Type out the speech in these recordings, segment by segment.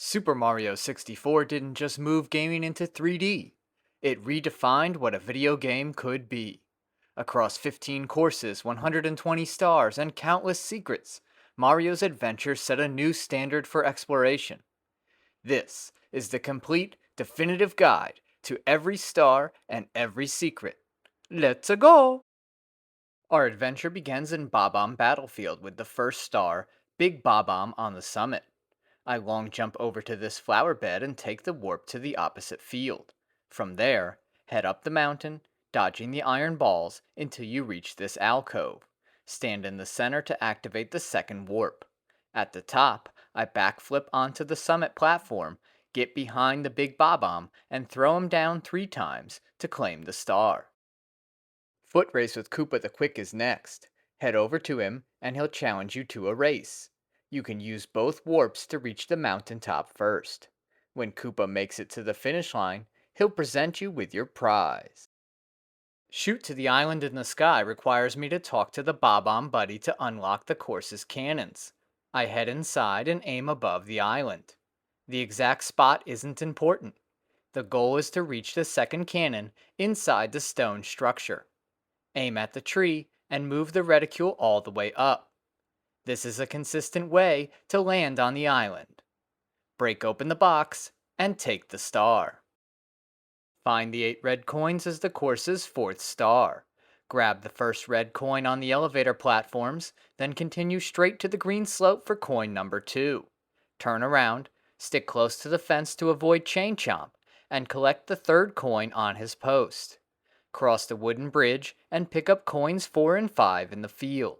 Super Mario 64 didn't just move gaming into 3D, it redefined what a video game could be. Across 15 courses, 120 stars, and countless secrets, Mario's adventure set a new standard for exploration. This is the complete, definitive guide to every star and every secret. Let's go! Our adventure begins in Bob-omb Battlefield with the first star, Big Bob-omb, on the summit. I long jump over to this flower bed and take the warp to the opposite field. From there, head up the mountain, dodging the iron balls until you reach this alcove. Stand in the center to activate the second warp. At the top, I backflip onto the summit platform, get behind the big Bob-omb, and throw him down 3 times to claim the star. Footrace with Koopa the Quick is next. Head over to him, and he'll challenge you to a race. You can use both warps to reach the mountaintop first. When Koopa makes it to the finish line, he'll present you with your prize. Shoot to the island in the sky requires me to talk to the Bob-omb buddy to unlock the course's cannons. I head inside and aim above the island. The exact spot isn't important. The goal is to reach the second cannon inside the stone structure. Aim at the tree and move the reticule all the way up. This is a consistent way to land on the island. Break open the box and take the star. Find the 8 red coins as the course's 4th star. Grab the first red coin on the elevator platforms, then continue straight to the green slope for coin number 2. Turn around, stick close to the fence to avoid Chain Chomp, and collect the 3rd coin on his post. Cross the wooden bridge and pick up coins 4 and 5 in the field.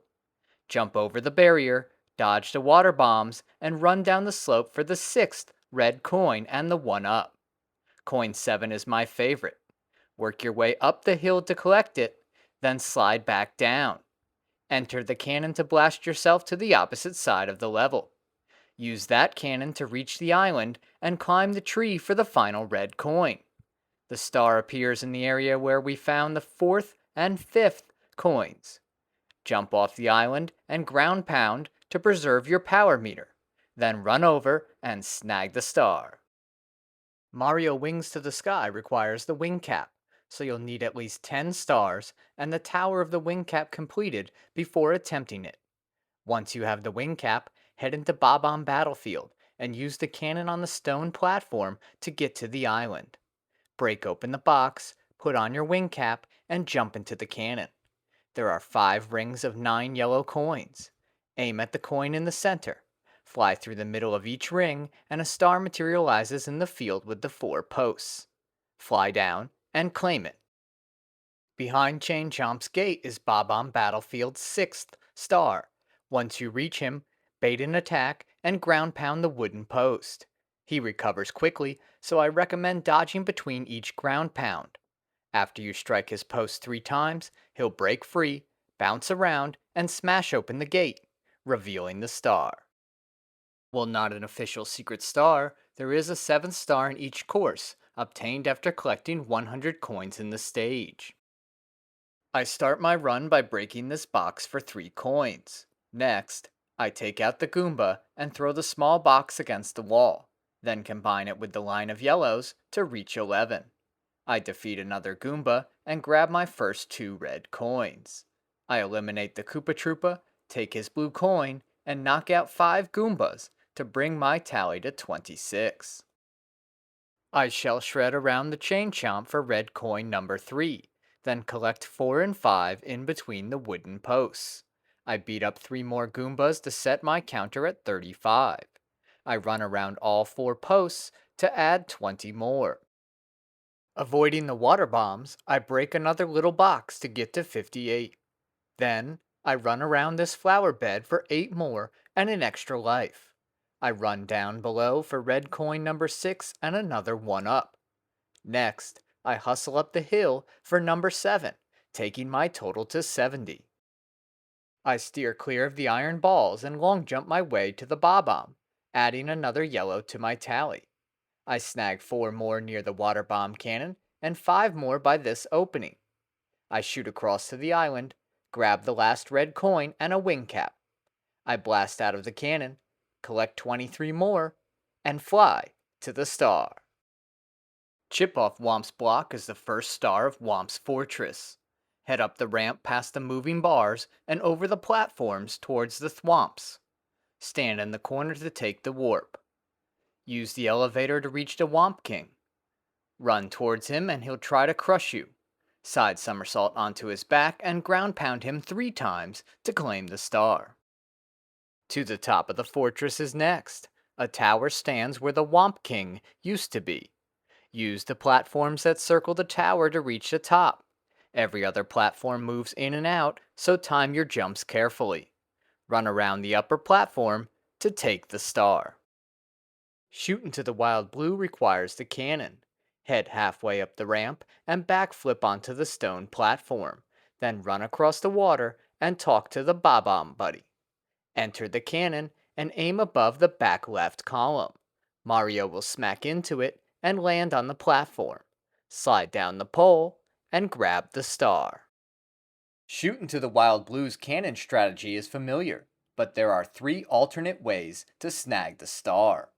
Jump over the barrier, dodge the water bombs, and run down the slope for the 6th red coin and the 1-up. Coin 7 is my favorite. Work your way up the hill to collect it, then slide back down. Enter the cannon to blast yourself to the opposite side of the level. Use that cannon to reach the island and climb the tree for the final red coin. The star appears in the area where we found the 4th and 5th coins. Jump off the island and ground pound to preserve your power meter. Then run over and snag the star. Mario Wings to the Sky requires the wing cap, so you'll need at least 10 stars and the tower of the wing cap completed before attempting it. Once you have the wing cap, head into Bob-omb Battlefield and use the cannon on the stone platform to get to the island. Break open the box, put on your wing cap, and jump into the cannon. There are 5 rings of 9 yellow coins. Aim at the coin in the center. Fly through the middle of each ring, and a star materializes in the field with the 4 posts. Fly down and claim it. Behind Chain Chomp's gate is Bob-omb Battlefield's 6th star. Once you reach him, bait an attack and ground pound the wooden post. He recovers quickly, so I recommend dodging between each ground pound. After you strike his post 3 times, he'll break free, bounce around, and smash open the gate, revealing the star. While not an official secret star, there is a 7th star in each course, obtained after collecting 100 coins in the stage. I start my run by breaking this box for 3 coins. Next, I take out the Goomba and throw the small box against the wall, then combine it with the line of yellows to reach 11. I defeat another Goomba and grab my first 2 red coins. I eliminate the Koopa Troopa, take his blue coin, and knock out 5 Goombas to bring my tally to 26. I shell shred around the Chain Chomp for red coin number 3, then collect 4 and 5 in between the wooden posts. I beat up 3 more Goombas to set my counter at 35. I run around all 4 posts to add 20 more. Avoiding the water bombs, I break another little box to get to 58. Then, I run around this flower bed for 8 more and an extra life. I run down below for red coin number 6 and another 1-up. Next, I hustle up the hill for number 7, taking my total to 70. I steer clear of the iron balls and long jump my way to the Bob-omb, adding another yellow to my tally. I snag 4 more near the water bomb cannon and 5 more by this opening. I shoot across to the island, grab the last red coin and a wing cap. I blast out of the cannon, collect 23 more, and fly to the star. Chip off Whomp's block is the first star of Whomp's fortress. Head up the ramp past the moving bars and over the platforms towards the thwomps. Stand in the corner to take the warp. Use the elevator to reach the Whomp King. Run towards him and he'll try to crush you. Side somersault onto his back and ground pound him 3 times to claim the star. To the top of the fortress is next. A tower stands where the Whomp King used to be. Use the platforms that circle the tower to reach the top. Every other platform moves in and out, so time your jumps carefully. Run around the upper platform to take the star. Shoot into the wild blue requires the cannon. Head halfway up the ramp and backflip onto the stone platform. Then run across the water and talk to the Bob-omb buddy. Enter the cannon and aim above the back left column. Mario will smack into it and land on the platform. Slide down the pole and grab the star. Shoot into the Wild Blue's cannon strategy is familiar, but there are 3 alternate ways to snag the star.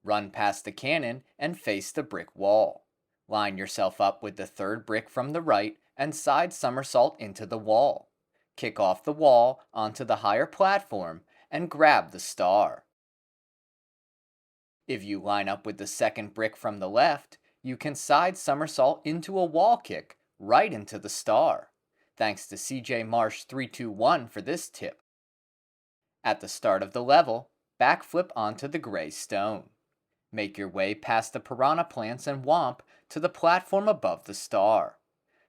Run past the cannon and face the brick wall. Line yourself up with the 3rd brick from the right and side somersault into the wall. Kick off the wall onto the higher platform and grab the star. If you line up with the 2nd brick from the left, you can side somersault into a wall kick right into the star. Thanks to CJ Marsh 321 for this tip. At the start of the level, backflip onto the gray stone. Make your way past the piranha plants and Whomp to the platform above the star.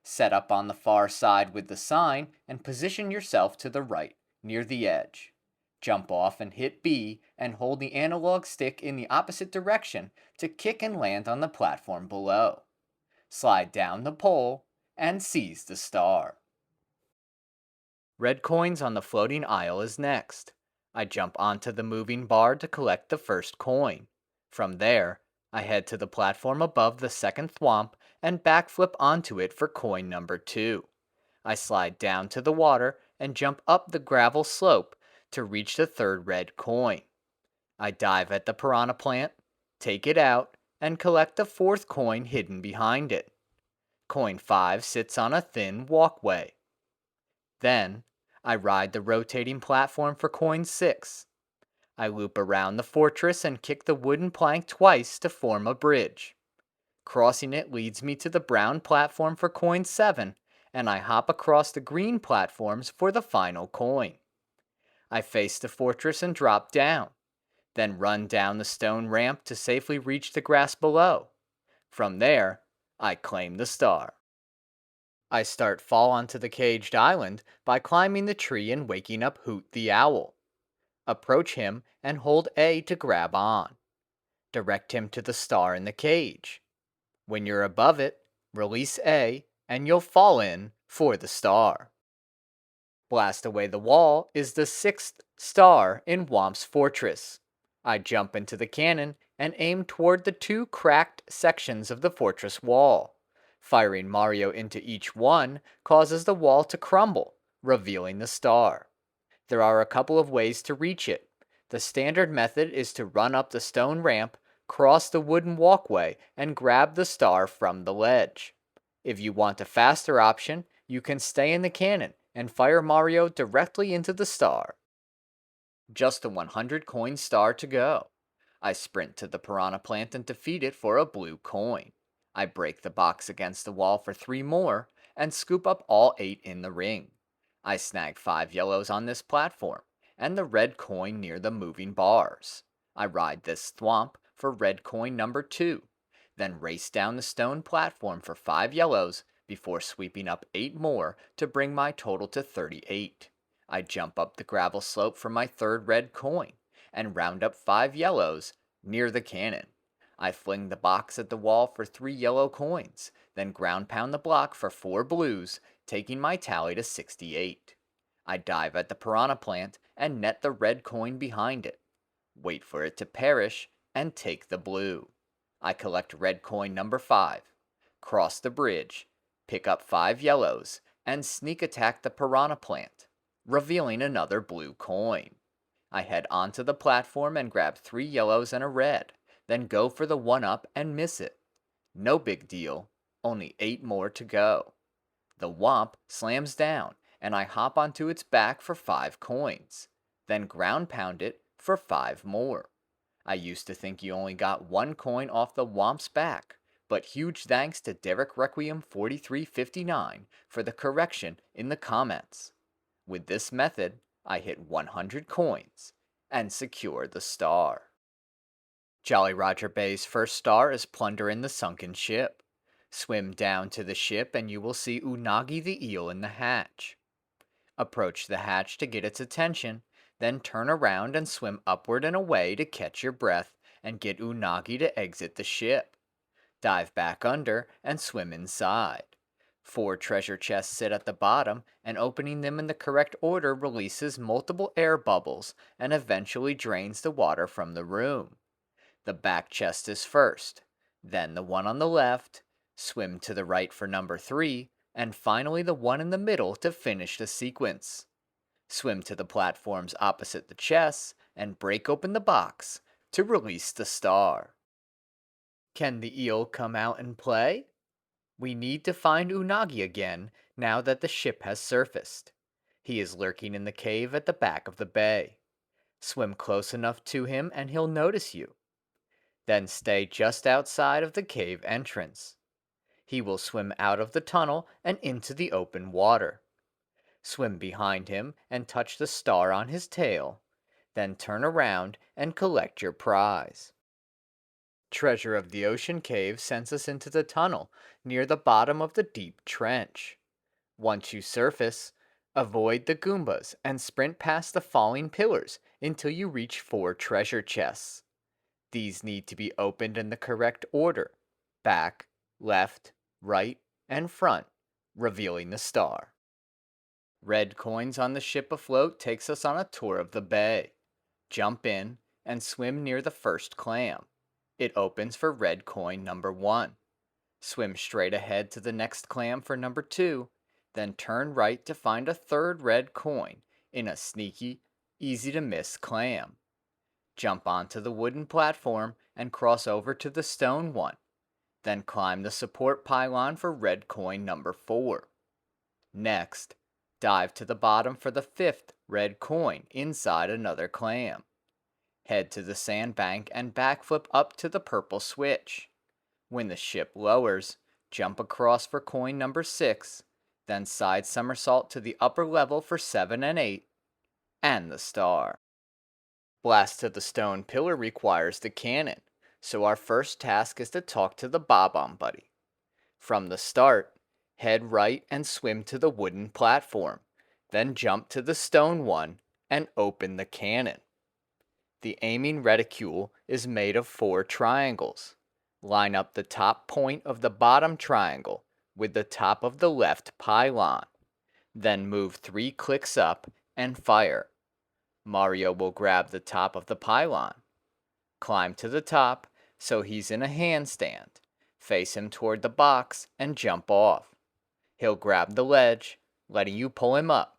Set up on the far side with the sign and position yourself to the right, near the edge. Jump off and hit B and hold the analog stick in the opposite direction to kick and land on the platform below. Slide down the pole and seize the star. Red coins on the floating isle is next. I jump onto the moving bar to collect the first coin. From there, I head to the platform above the 2nd thwomp and backflip onto it for coin number 2. I slide down to the water and jump up the gravel slope to reach the 3rd red coin. I dive at the piranha plant, take it out, and collect the 4th coin hidden behind it. Coin 5 sits on a thin walkway. Then, I ride the rotating platform for coin 6. I loop around the fortress and kick the wooden plank twice to form a bridge. Crossing it leads me to the brown platform for coin 7, and I hop across the green platforms for the final coin. I face the fortress and drop down, then run down the stone ramp to safely reach the grass below. From there, I claim the star. I start fall onto the caged island by climbing the tree and waking up Hoot the owl. Approach him and hold A to grab on. Direct him to the star in the cage. When you're above it, release A and you'll fall in for the star. Blast away the wall is the 6th star in Whomp's fortress. I jump into the cannon and aim toward the 2 cracked sections of the fortress wall. Firing Mario into each one causes the wall to crumble, revealing the star. There are a couple of ways to reach it. The standard method is to run up the stone ramp, cross the wooden walkway, and grab the star from the ledge. If you want a faster option, you can stay in the cannon and fire Mario directly into the star. Just the 100 coin star to go. I sprint to the piranha plant and defeat it for a blue coin. I break the box against the wall for 3 more and scoop up all 8 in the ring. I snag 5 yellows on this platform and the red coin near the moving bars. I ride this thwomp for red coin number 2, then race down the stone platform for 5 yellows before sweeping up 8 more to bring my total to 38. I jump up the gravel slope for my 3rd red coin and round up 5 yellows near the cannon. I fling the box at the wall for 3 yellow coins, then ground pound the block for 4 blues, taking my tally to 68. I dive at the piranha plant and net the red coin behind it. Wait for it to perish and take the blue. I collect red coin number 5, cross the bridge, pick up 5 yellows, and sneak attack the piranha plant, revealing another blue coin. I head onto the platform and grab 3 yellows and a red, then go for the 1-up and miss it. No big deal, only 8 more to go. The Whomp slams down, and I hop onto its back for 5 coins, then ground pound it for 5 more. I used to think you only got 1 coin off the Whomp's back, but huge thanks to Derek Requiem 4359 for the correction in the comments. With this method, I hit 100 coins and secure the star. Jolly Roger Bay's first star is Plunder in the Sunken Ship. Swim down to the ship and you will see Unagi the eel in the hatch. Approach the hatch to get its attention, then turn around and swim upward and away to catch your breath and get Unagi to exit the ship. Dive back under and swim inside. 4 treasure chests sit at the bottom, and opening them in the correct order releases multiple air bubbles and eventually drains the water from the room. The back chest is first, then the one on the left, swim to the right for number 3, and finally the one in the middle to finish the sequence. Swim to the platforms opposite the chests and break open the box to release the star. Can the eel come out and play? We need to find Unagi again now that the ship has surfaced. He is lurking in the cave at the back of the bay. Swim close enough to him and he'll notice you. Then stay just outside of the cave entrance. He will swim out of the tunnel and into the open water. Swim behind him and touch the star on his tail. Then turn around and collect your prize. Treasure of the Ocean Cave sends us into the tunnel near the bottom of the deep trench. Once you surface, avoid the Goombas and sprint past the falling pillars until you reach 4 treasure chests. These need to be opened in the correct order: back, left, right, and front, revealing the star. Red coins on the ship afloat takes us on a tour of the bay. Jump in and swim near the first clam. It opens for red coin number 1. Swim straight ahead to the next clam for number 2, then turn right to find a third red coin in a sneaky, easy to miss clam. Jump onto the wooden platform and cross over to the stone one. Then climb the support pylon for red coin number 4. Next, dive to the bottom for the 5th red coin inside another clam. Head to the sandbank and backflip up to the purple switch. When the ship lowers, jump across for coin number 6, then side somersault to the upper level for 7 and 8, and the star. Blast to the stone pillar requires the cannon, so our first task is to talk to the Bob-omb buddy. From the start, head right and swim to the wooden platform, then jump to the stone one and open the cannon. The aiming reticule is made of 4 triangles. Line up the top point of the bottom triangle with the top of the left pylon. Then move 3 clicks up and fire. Mario will grab the top of the pylon. Climb to the top so he's in a handstand. Face him toward the box and jump off. He'll grab the ledge, letting you pull him up.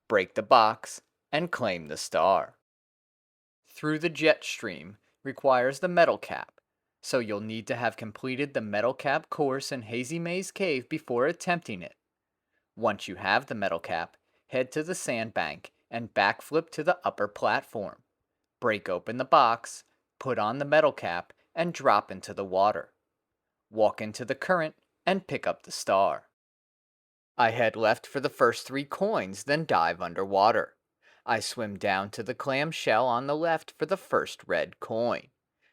Break the box and claim the star. Through the jet stream requires the metal cap, so you'll need to have completed the metal cap course in Hazy Maze Cave before attempting it. Once you have the metal cap, head to the sandbank and backflip to the upper platform. Break open the box, put on the metal cap, and drop into the water. Walk into the current and pick up the star. I head left for the first 3 coins, then dive underwater. I swim down to the clam shell on the left for the first red coin.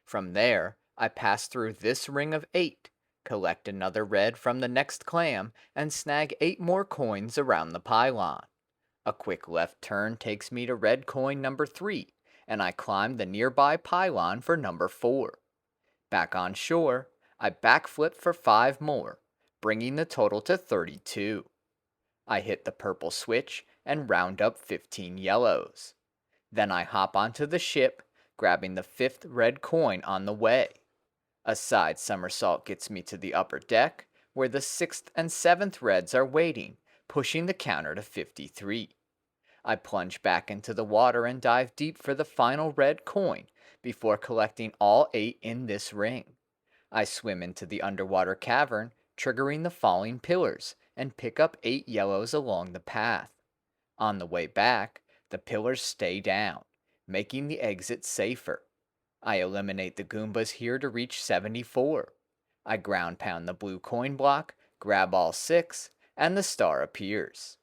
From there, I pass through this ring of 8, collect another red from the next clam, and snag 8 more coins around the pylon. A quick left turn takes me to red coin number 3, and I climb the nearby pylon for number 4. Back on shore, I backflip for 5 more, bringing the total to 32. I hit the purple switch and round up 15 yellows. Then I hop onto the ship, grabbing the 5th red coin on the way. A side somersault gets me to the upper deck, where the 6th and 7th reds are waiting, pushing the counter to 53. I plunge back into the water and dive deep for the final red coin before collecting all 8 in this ring. I swim into the underwater cavern, triggering the falling pillars, and pick up 8 yellows along the path. On the way back, the pillars stay down, making the exit safer. I eliminate the Goombas here to reach 74. I ground pound the blue coin block, grab all 6, and the star appears.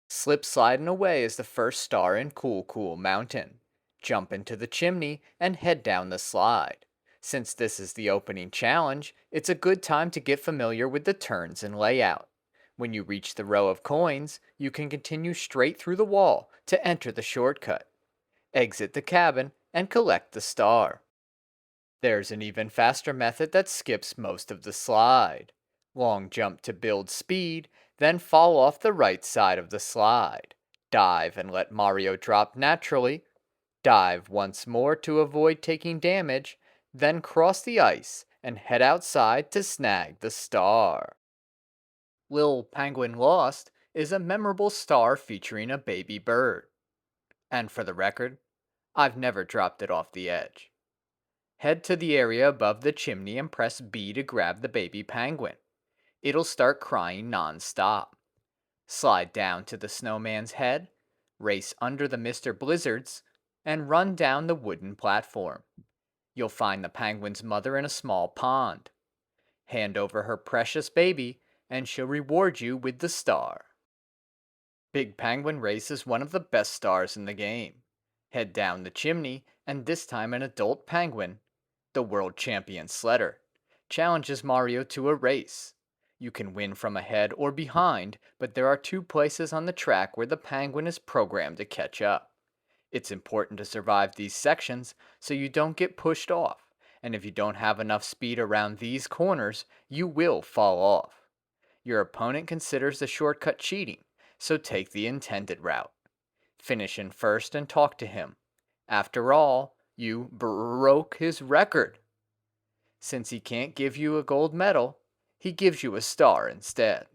Slip sliding away is the first star in Cool Mountain. Jump into the chimney and head down the slide. Since this is the opening challenge, it's a good time to get familiar with the turns and layout. When you reach the row of coins, you can continue straight through the wall to enter the shortcut. Exit the cabin and collect the star. There's an even faster method that skips most of the slide. Long jump to build speed, then fall off the right side of the slide. Dive and let Mario drop naturally. Dive once more to avoid taking damage, then cross the ice and head outside to snag the star. Lil Penguin Lost is a memorable star featuring a baby bird. And for the record, I've never dropped it off the edge. Head to the area above the chimney and press B to grab the baby penguin. It'll start crying non-stop. Slide down to the snowman's head, race under the Mr. Blizzards, and run down the wooden platform. You'll find the penguin's mother in a small pond. Hand over her precious baby, and she'll reward you with the star. Big Penguin Race is one of the best stars in the game. Head down the chimney, and this time an adult penguin, the world champion sledder, challenges Mario to a race. You can win from ahead or behind, but there are 2 places on the track where the penguin is programmed to catch up. It's important to survive these sections so you don't get pushed off, and if you don't have enough speed around these corners, you will fall off. Your opponent considers the shortcut cheating, so take the intended route. Finish in first and talk to him. After all, you broke his record. Since he can't give you a gold medal, he gives you a star instead.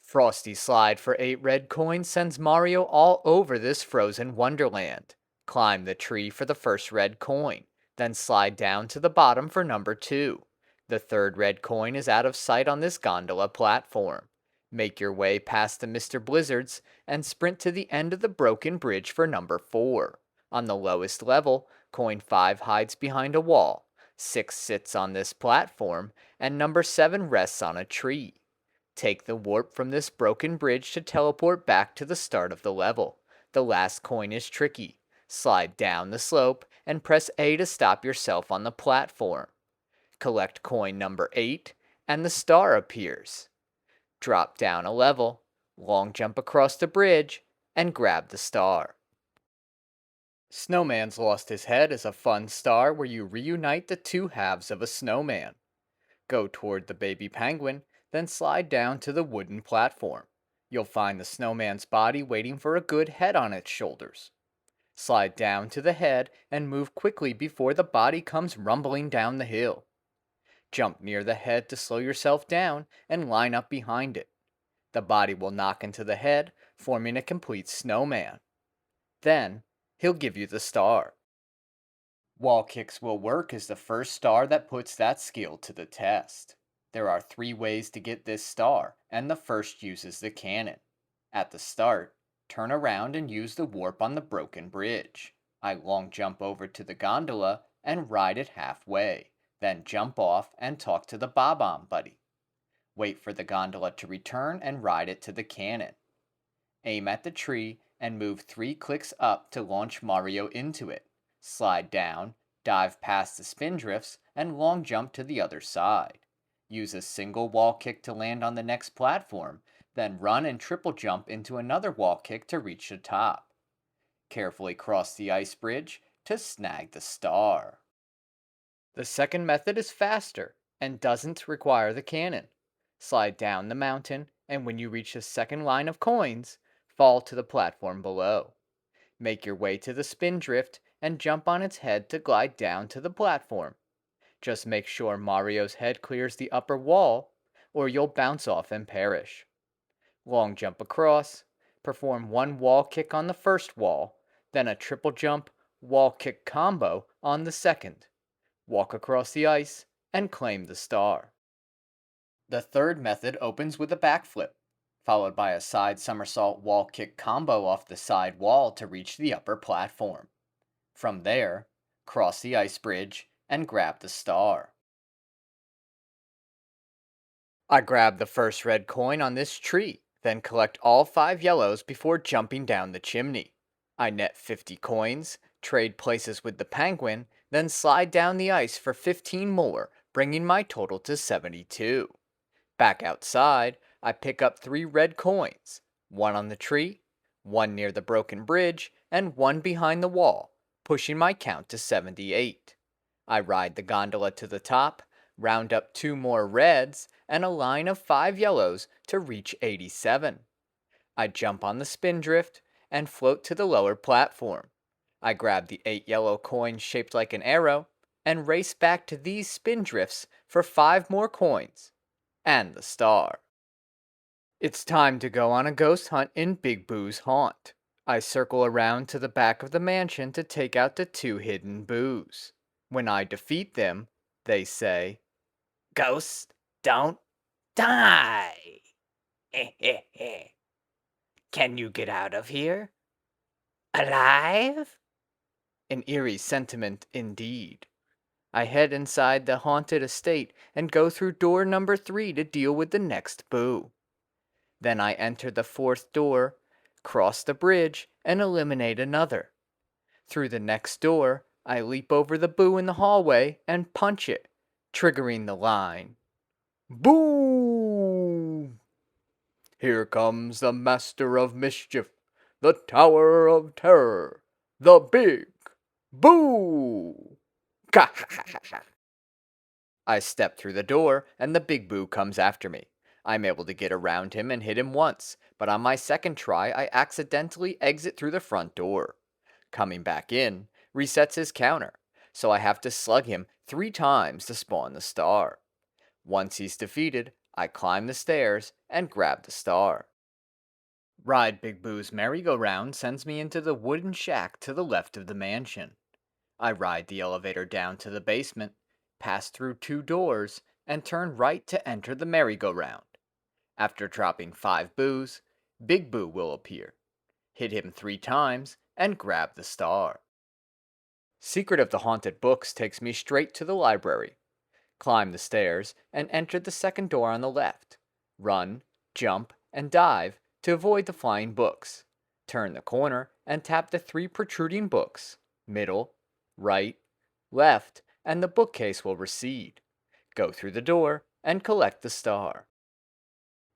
Frosty slide for 8 red coins sends Mario all over this frozen wonderland. Climb the tree for the first red coin, then slide down to the bottom for number 2. The 3rd red coin is out of sight on this gondola platform. Make your way past the Mr. Blizzards and sprint to the end of the broken bridge for number 4. On the lowest level, coin 5 hides behind a wall, 6 sits on this platform, and number 7 rests on a tree. Take the warp from this broken bridge to teleport back to the start of the level. The last coin is tricky. Slide down the slope and press A to stop yourself on the platform. Collect coin number 8, and the star appears. Drop down a level, long jump across the bridge, and grab the star. Snowman's Lost His Head is a fun star where you reunite the 2 halves of a snowman. Go toward the baby penguin, then slide down to the wooden platform. You'll find the snowman's body waiting for a good head on its shoulders. Slide down to the head and move quickly before the body comes rumbling down the hill. Jump near the head to slow yourself down and line up behind it. The body will knock into the head, forming a complete snowman. Then, he'll give you the star. Wall kicks will work as the first star that puts that skill to the test. There are 3 ways to get this star, and the first uses the cannon. At the start, turn around and use the warp on the broken bridge. I long jump over to the gondola and ride it halfway, then jump off and talk to the Bob-omb buddy. Wait for the gondola to return and ride it to the cannon. Aim at the tree and move 3 clicks up to launch Mario into it. Slide down, dive past the spindrifts, and long jump to the other side. Use a single wall kick to land on the next platform, then run and triple jump into another wall kick to reach the top. Carefully cross the ice bridge to snag the star. The second method is faster and doesn't require the cannon. Slide down the mountain, and when you reach the second line of coins, fall to the platform below. Make your way to the spindrift and jump on its head to glide down to the platform. Just make sure Mario's head clears the upper wall, or you'll bounce off and perish. Long jump across, perform 1 wall kick on the first wall, then a triple jump, wall kick combo on the second, walk across the ice, and claim the star. The third method opens with a backflip, followed by a side somersault wall kick combo off the side wall to reach the upper platform. From there, cross the ice bridge and grab the star. I grab the first red coin on this tree, then collect all 5 yellows before jumping down the chimney. I net 50 coins, trade places with the penguin, then slide down the ice for 15 more, bringing my total to 72. Back outside, I pick up 3 red coins, one on the tree, one near the broken bridge, and one behind the wall, pushing my count to 78. I ride the gondola to the top, round up 2 more reds, and a line of 5 yellows to reach 87. I jump on the spindrift and float to the lower platform. I grab the 8 yellow coins shaped like an arrow and race back to these spindrifts for 5 more coins and the star. It's time to go on a ghost hunt in Big Boo's haunt. I circle around to the back of the mansion to take out the 2 hidden boos. When I defeat them, they say, "Ghosts don't die. Can you get out of here? Alive?" An eerie sentiment indeed. I head inside the haunted estate and go through door number 3 to deal with the next boo. Then I enter the 4th door, cross the bridge, and eliminate another. Through the next door, I leap over the boo in the hallway and punch it, triggering the line, "Boo! Here comes the master of mischief, the tower of terror, the big boo!" I step through the door, and the big boo comes after me. I'm able to get around him and hit him once, but on my second try, I accidentally exit through the front door. Coming back in resets his counter, so I have to slug him 3 times to spawn the star. Once he's defeated, I climb the stairs and grab the star. Ride Big Boo's merry-go-round sends me into the wooden shack to the left of the mansion. I ride the elevator down to the basement, pass through 2 doors, and turn right to enter the merry-go-round. After dropping 5 boos, Big Boo will appear. Hit him 3 times and grab the star. Secret of the Haunted Books takes me straight to the library. Climb the stairs and enter the second door on the left. Run, jump, and dive to avoid the flying books. Turn the corner and tap the 3 protruding books. Middle, right, left, and the bookcase will recede. Go through the door and collect the star.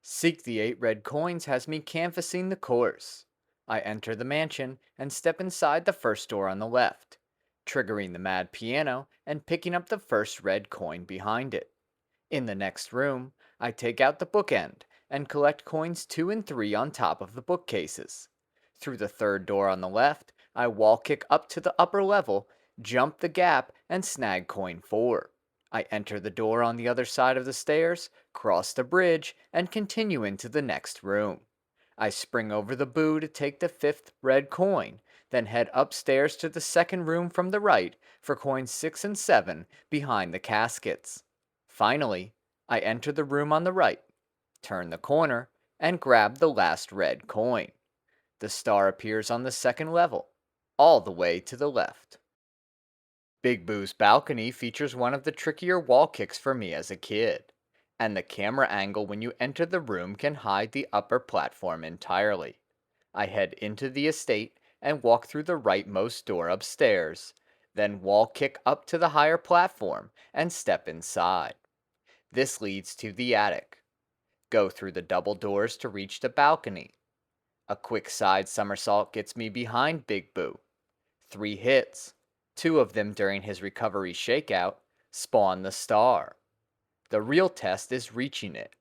Seek the 8 red coins has me canvassing the course. I enter the mansion and step inside the first door on the left, triggering the mad piano and picking up the first red coin behind it. In the next room, I take out the bookend and collect coins 2 and 3 on top of the bookcases. Through the third door on the left, I wall kick up to the upper level, jump the gap, and snag coin 4. I enter the door on the other side of the stairs, cross the bridge, and continue into the next room. I spring over the boo to take the 5th red coin, then head upstairs to the second room from the right for coins 6 and 7 behind the caskets. Finally, I enter the room on the right, turn the corner, and grab the last red coin. The star appears on the second level, all the way to the left. Big Boo's balcony features one of the trickier wall kicks for me as a kid, and the camera angle when you enter the room can hide the upper platform entirely. I head into the estate and walk through the rightmost door upstairs, then wall kick up to the higher platform and step inside. This leads to the attic. Go through the double doors to reach the balcony. A quick side somersault gets me behind Big Boo. 3 hits, 2 of them during his recovery shakeout, spawn the star. The real test is reaching it.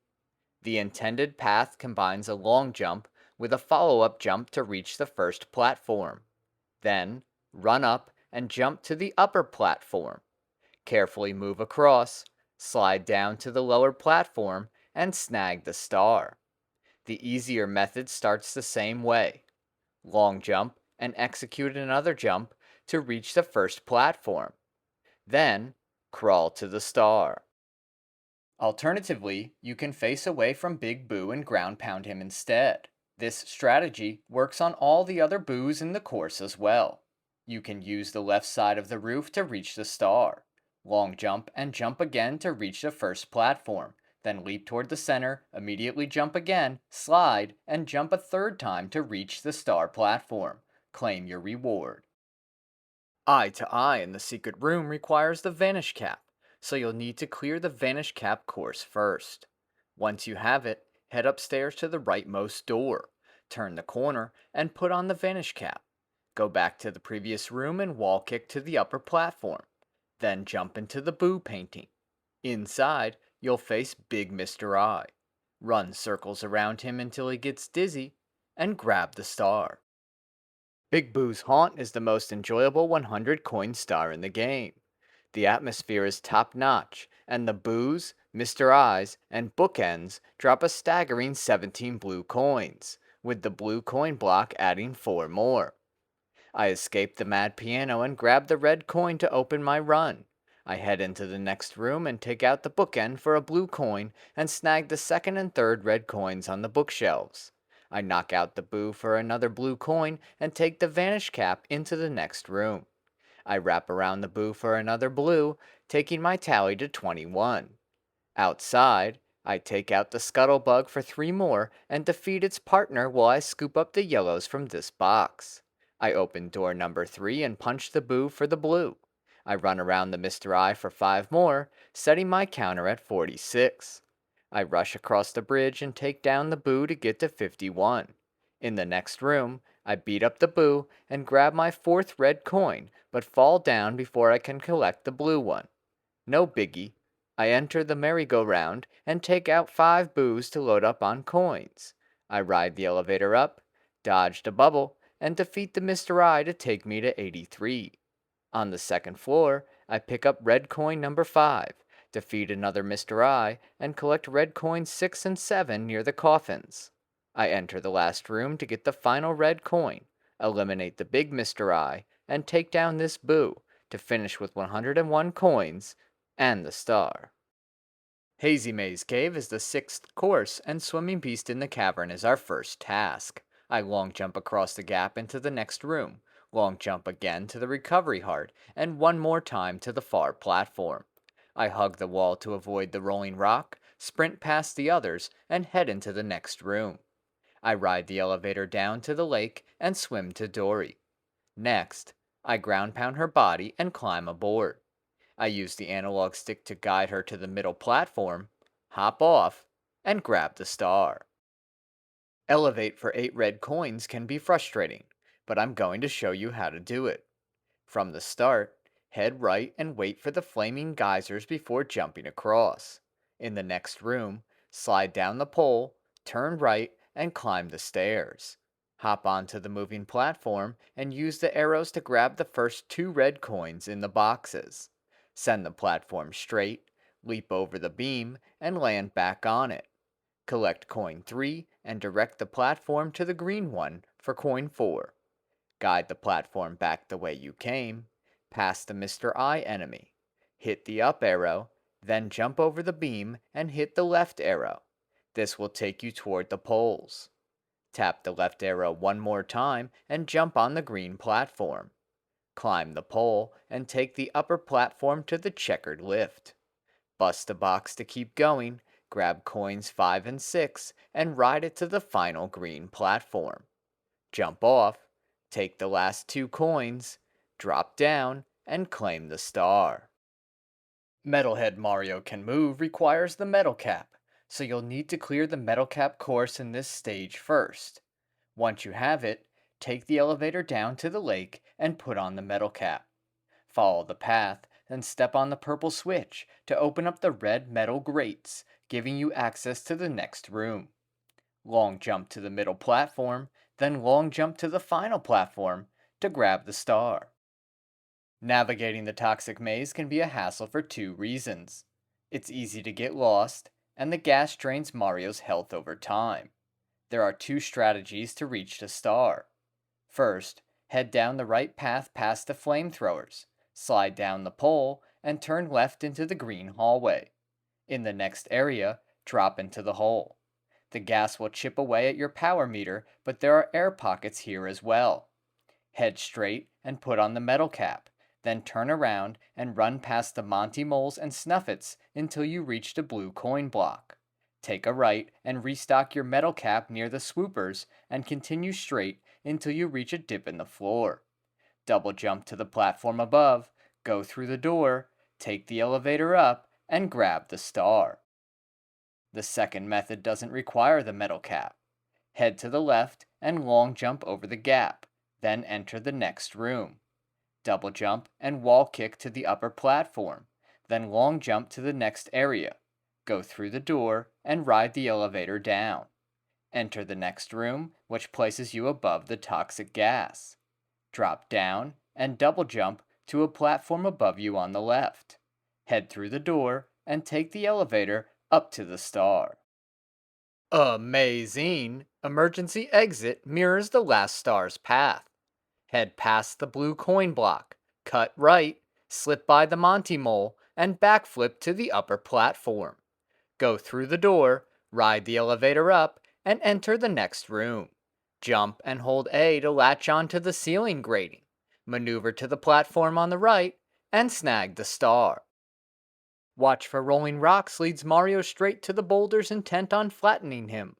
The intended path combines a long jump with a follow-up jump to reach the first platform. Then, run up and jump to the upper platform. Carefully move across, slide down to the lower platform, and snag the star. The easier method starts the same way. Long jump and execute another jump to reach the first platform. Then, crawl to the star. Alternatively, you can face away from Big Boo and ground pound him instead. This strategy works on all the other boos in the course as well. You can use the left side of the roof to reach the star. Long jump and jump again to reach the first platform. Then leap toward the center, immediately jump again, slide, and jump a third time to reach the star platform. Claim your reward. Eye to Eye in the secret room requires the Vanish Cap, so you'll need to clear the Vanish Cap course first. Once you have it, head upstairs to the rightmost door, turn the corner, and put on the Vanish Cap. Go back to the previous room and wall kick to the upper platform. Then jump into the Boo painting. Inside, you'll face Big Mr. Eye. Run circles around him until he gets dizzy, and grab the star. Big Boo's Haunt is the most enjoyable 100 coin star in the game. The atmosphere is top notch, and the Boos, Mr. Eyes, and Bookends drop a staggering 17 blue coins, with the blue coin block adding 4 more. I escape the Mad Piano and grab the red coin to open my run. I head into the next room and take out the bookend for a blue coin and snag the second and third red coins on the bookshelves. I knock out the Boo for another blue coin and take the Vanish Cap into the next room. I wrap around the Boo for another blue, taking my tally to 21. Outside, I take out the Scuttlebug for 3 more and defeat its partner while I scoop up the yellows from this box. I open door number 3 and punch the Boo for the blue. I run around the Mr. Eye for 5 more, setting my counter at 46. I rush across the bridge and take down the Boo to get to 51. In the next room, I beat up the Boo and grab my 4th red coin, but fall down before I can collect the blue one. No biggie. I enter the merry-go-round and take out 5 Boos to load up on coins. I ride the elevator up, dodge the bubble, and defeat the Mr. Eye to take me to 83. On the second floor, I pick up red coin number 5, defeat another Mr. Eye, and collect red coins 6 and 7 near the coffins. I enter the last room to get the final red coin, eliminate the big Mr. Eye, and take down this Boo to finish with 101 coins and the star. Hazy Maze Cave is the 6th course, and Swimming Beast in the Cavern is our first task. I long jump across the gap into the next room, long jump again to the recovery heart, and one more time to the far platform. I hug the wall to avoid the rolling rock, sprint past the others, and head into the next room. I ride the elevator down to the lake and swim to Dory. Next, I ground pound her body and climb aboard. I use the analog stick to guide her to the middle platform, hop off, and grab the star. Elevate for 8 red coins can be frustrating, but I'm going to show you how to do it. From the start, head right and wait for the flaming geysers before jumping across. In the next room, slide down the pole, turn right, and climb the stairs. Hop onto the moving platform and use the arrows to grab the first 2 red coins in the boxes. Send the platform straight, leap over the beam, and land back on it. Collect coin 3 and direct the platform to the green one for coin 4. Guide the platform back the way you came, past the Mr. Eye enemy. Hit the up arrow, then jump over the beam and hit the left arrow. This will take you toward the poles. Tap the left arrow one more time and jump on the green platform. Climb the pole and take the upper platform to the checkered lift. Bust the box to keep going, grab coins 5 and 6, and ride it to the final green platform. Jump off, take the last 2 coins, drop down, and claim the star. Metalhead Mario Can Move requires the Metal Cap, so you'll need to clear the Metal Cap course in this stage first. Once you have it, take the elevator down to the lake and put on the Metal Cap. Follow the path, then step on the purple switch to open up the red metal grates, giving you access to the next room. Long jump to the middle platform, then long jump to the final platform to grab the star. Navigating the toxic maze can be a hassle for 2 reasons. It's easy to get lost, and the gas drains Mario's health over time. There are 2 strategies to reach the star. First, Head down the right path past the flamethrowers, slide down the pole, and turn left into the green hallway. In the next area, drop into the hole. The gas will chip away at your power meter, but there are air pockets here as well. Head straight and put on the metal cap, then turn around and run past the Monty Moles and Snuffets until you reach the blue coin block. Take a right and restock your metal cap near the swoopers and continue straight until you reach a dip in the floor. Double jump to the platform above, go through the door, take the elevator up, and grab the star. The second method doesn't require the metal cap. Head to the left and long jump over the gap, then enter the next room. Double jump and wall kick to the upper platform, then long jump to the next area. Go through the door and ride the elevator down. Enter the next room, which places you above the toxic gas. Drop down and double jump to a platform above you on the left. Head through the door and take the elevator up to the star. Amazing! Emergency exit mirrors the last star's path. Head past the blue coin block, cut right, slip by the Monty Mole, and backflip to the upper platform. Go through the door, ride the elevator up, and enter the next room. Jump and hold A to latch onto the ceiling grating. Maneuver to the platform on the right, and snag the star. Watch for rolling rocks leads Mario straight to the boulders intent on flattening him.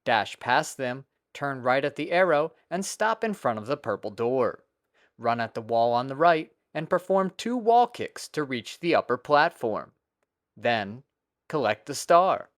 Dash past them, turn right at the arrow, and stop in front of the purple door. Run at the wall on the right, and perform 2 wall kicks to reach the upper platform. Then, collect the star.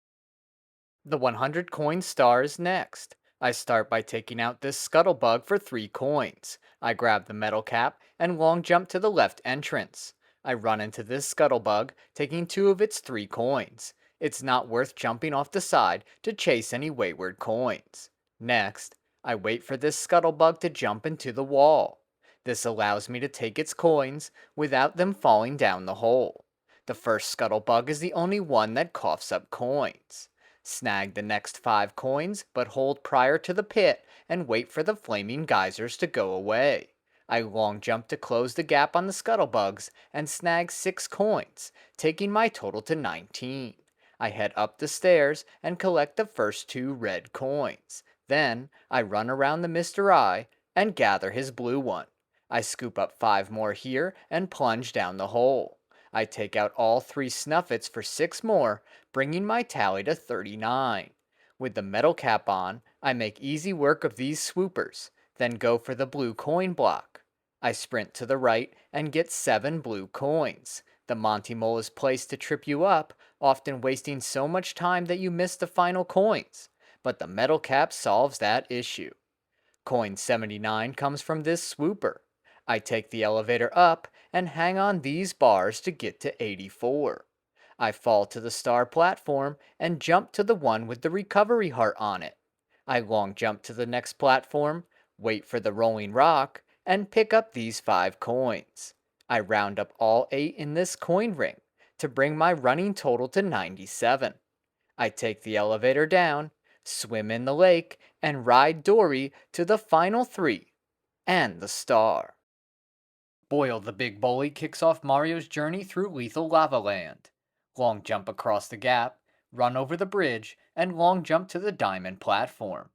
The 100 coin star is next. I start by taking out this scuttlebug for 3 coins. I grab the metal cap and long jump to the left entrance. I run into this scuttlebug, taking 2 of its 3 coins. It's not worth jumping off the side to chase any wayward coins. Next, I wait for this scuttlebug to jump into the wall. This allows me to take its coins without them falling down the hole. The first scuttlebug is the only one that coughs up coins. Snag the next 5 coins, but hold prior to the pit and wait for the flaming geysers to go away. I long jump to close the gap on the scuttlebugs and snag 6 coins, taking my total to 19. I head up the stairs and collect the first 2 red coins. Then, I run around the Mr. Eye and gather his blue one. I scoop up 5 more here and plunge down the hole. I take out all 3 snuffets for 6 more, bringing my tally to 39. With the metal cap on, I make easy work of these swoopers, then go for the blue coin block. I sprint to the right and get 7 blue coins. The Monty Mole is placed to trip you up, often wasting so much time that you miss the final coins. But the metal cap solves that issue. Coin 79 comes from this swooper. I take the elevator up and hang on these bars to get to 84. I fall to the star platform and jump to the one with the recovery heart on it. I long jump to the next platform, wait for the rolling rock, and pick up these 5 coins. I round up all 8 in this coin ring to bring my running total to 97. I take the elevator down, swim in the lake, and ride Dory to the final 3 and the star. Boil the Big Bully kicks off Mario's journey through Lethal Lava Land. Long jump across the gap, run over the bridge, and long jump to the diamond platform.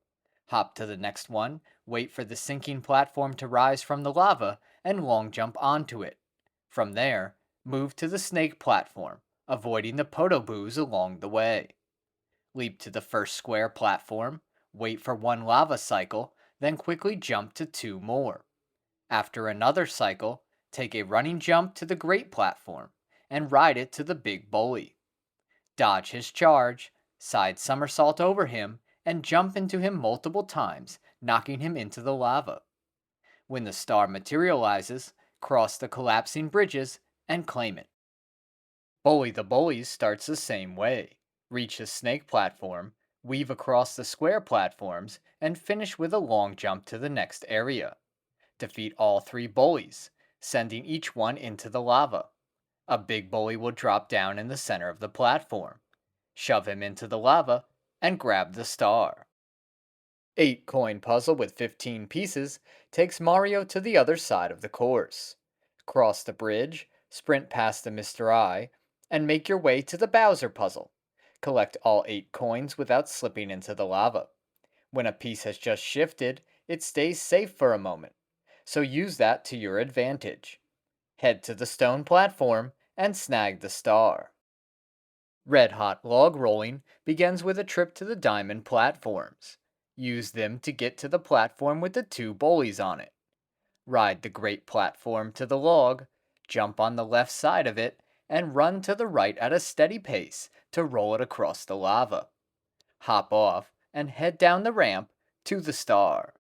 Hop to the next one, wait for the sinking platform to rise from the lava, and long jump onto it. From there, move to the snake platform, avoiding the Podoboos along the way. Leap to the first square platform, wait for 1 lava cycle, then quickly jump to 2 more. After another cycle, take a running jump to the great platform, and ride it to the Big Bully. Dodge his charge, side somersault over him, and jump into him multiple times, knocking him into the lava. When the star materializes, cross the collapsing bridges and claim it. Bully the Bullies starts the same way. Reach the snake platform, weave across the square platforms, and finish with a long jump to the next area. Defeat all 3 bullies, sending each one into the lava. A big bully will drop down in the center of the platform. Shove him into the lava and grab the star. 8-coin puzzle with 15 pieces takes Mario to the other side of the course. Cross the bridge, sprint past the Mr. Eye, and make your way to the Bowser puzzle. Collect all 8 coins without slipping into the lava. When a piece has just shifted, it stays safe for a moment, so use that to your advantage. Head to the stone platform and snag the star. Red Hot Log Rolling begins with a trip to the diamond platforms. Use them to get to the platform with the 2 bullies on it. Ride the great platform to the log, jump on the left side of it, and run to the right at a steady pace to roll it across the lava. Hop off and head down the ramp to the star.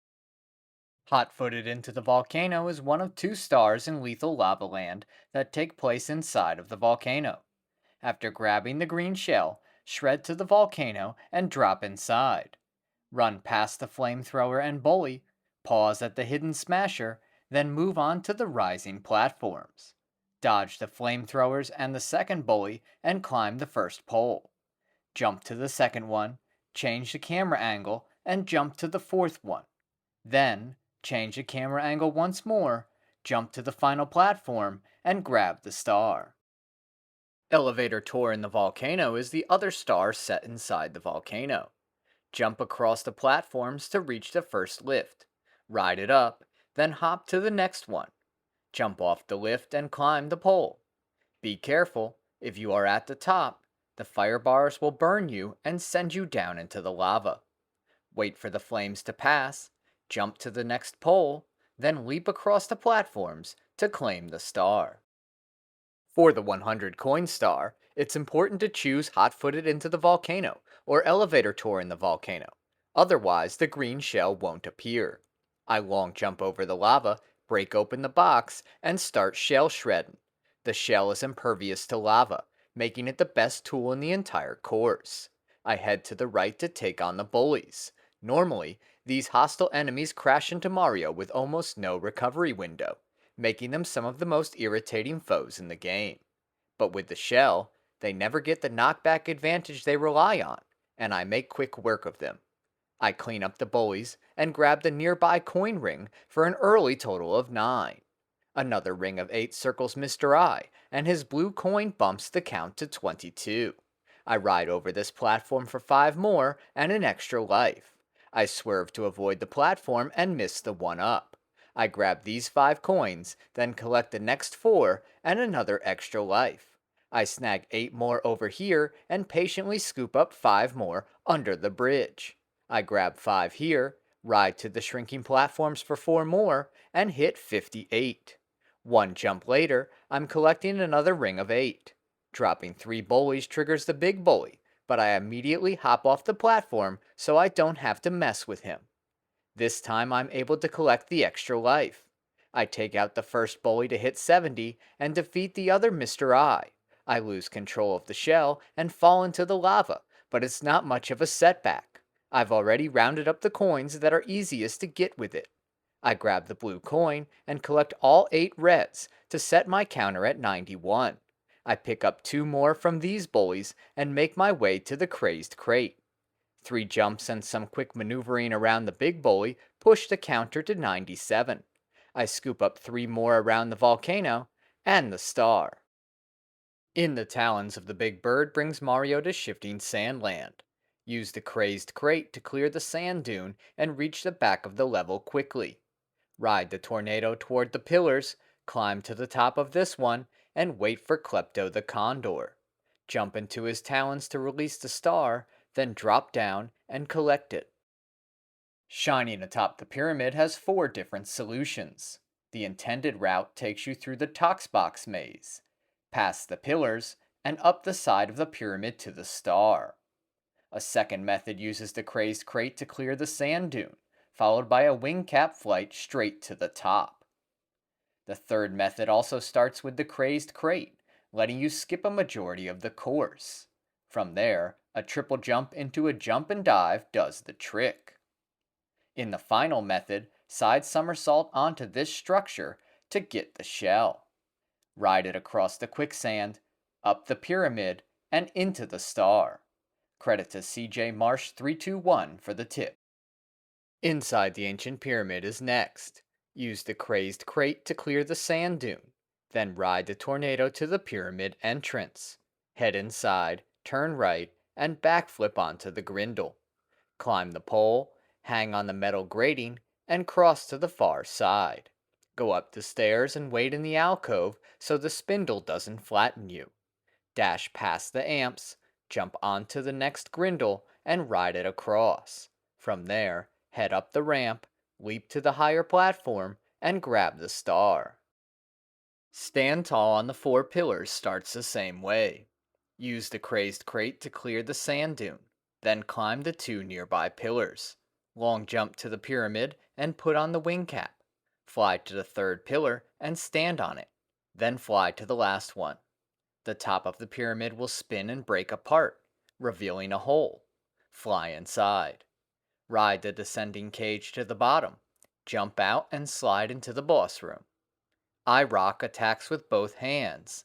Hot-footed into the volcano is one of 2 stars in Lethal Lava Land that take place inside of the volcano. After grabbing the green shell, shred to the volcano and drop inside. Run past the flamethrower and bully, pause at the hidden smasher, then move on to the rising platforms. Dodge the flamethrowers and the second bully and climb the first pole. Jump to the second one, change the camera angle, and jump to the fourth one. Then, change the camera angle once more, jump to the final platform, and grab the star. Elevator Tour in the volcano is the other star set inside the volcano. Jump across the platforms to reach the first lift. Ride it up, then hop to the next one. Jump off the lift and climb the pole. Be careful, if you are at the top, the fire bars will burn you and send you down into the lava. Wait for the flames to pass, jump to the next pole, then leap across the platforms to claim the star. For the 100 coin star, it's important to choose hot-footed into the volcano or elevator tour in the volcano. Otherwise, the green shell won't appear. I long jump over the lava, break open the box, and start shell shredding. The shell is impervious to lava, making it the best tool in the entire course. I head to the right to take on the bullies. Normally, these hostile enemies crash into Mario with almost no recovery window, making them some of the most irritating foes in the game. But with the shell, they never get the knockback advantage they rely on, and I make quick work of them. I clean up the bullies and grab the nearby coin ring for an early total of 9. Another ring of 8 circles Mr. Eye, and his blue coin bumps the count to 22. I ride over this platform for 5 more and an extra life. I swerve to avoid the platform and miss the 1-up. I grab these 5 coins, then collect the next 4 and another extra life. I snag 8 more over here and patiently scoop up 5 more under the bridge. I grab 5 here, ride to the shrinking platforms for 4 more, and hit 58. 1 jump later, I'm collecting another ring of 8. Dropping 3 bullies triggers the big bully, but I immediately hop off the platform so I don't have to mess with him. This time I'm able to collect the extra life. I take out the first bully to hit 70 and defeat the other Mr. Eye. I lose control of the shell and fall into the lava, but it's not much of a setback. I've already rounded up the coins that are easiest to get with it. I grab the blue coin and collect all 8 reds to set my counter at 91. I pick up 2 more from these bullies and make my way to the crazed crate. 3 jumps and some quick maneuvering around the big bully push the counter to 97. I scoop up 3 more around the volcano and the star. In the Talons of the Big Bird brings Mario to Shifting Sand Land. Use the crazed crate to clear the sand dune and reach the back of the level quickly. Ride the tornado toward the pillars, climb to the top of this one, and wait for Klepto the Condor. Jump into his talons to release the star, then drop down and collect it. Shining atop the pyramid has 4 different solutions. The intended route takes you through the Toxbox maze, past the pillars, and up the side of the pyramid to the star. A second method uses the crazed crate to clear the sand dune, followed by a wing cap flight straight to the top. The third method also starts with the crazed crate, letting you skip a majority of the course. From there, a triple jump into a jump and dive does the trick. In the final method, side somersault onto this structure to get the shell. Ride it across the quicksand, up the pyramid, and into the star. Credit to CJ Marsh 321 for the tip. Inside the ancient pyramid is next. Use the crazed crate to clear the sand dune. Then ride the tornado to the pyramid entrance. Head inside, turn right, and backflip onto the grindle. Climb the pole, hang on the metal grating, and cross to the far side. Go up the stairs and wait in the alcove so the spindle doesn't flatten you. Dash past the amps, jump onto the next grindle, and ride it across. From there, head up the ramp, leap to the higher platform, and grab the star. Stand tall on the four pillars starts the same way. Use the crazed crate to clear the sand dune, then climb the two nearby pillars. Long jump to the pyramid and put on the wing cap. Fly to the third pillar and stand on it, then fly to the last one. The top of the pyramid will spin and break apart, revealing a hole. Fly inside. Ride the descending cage to the bottom. Jump out and slide into the boss room. Eye Rock attacks with both hands.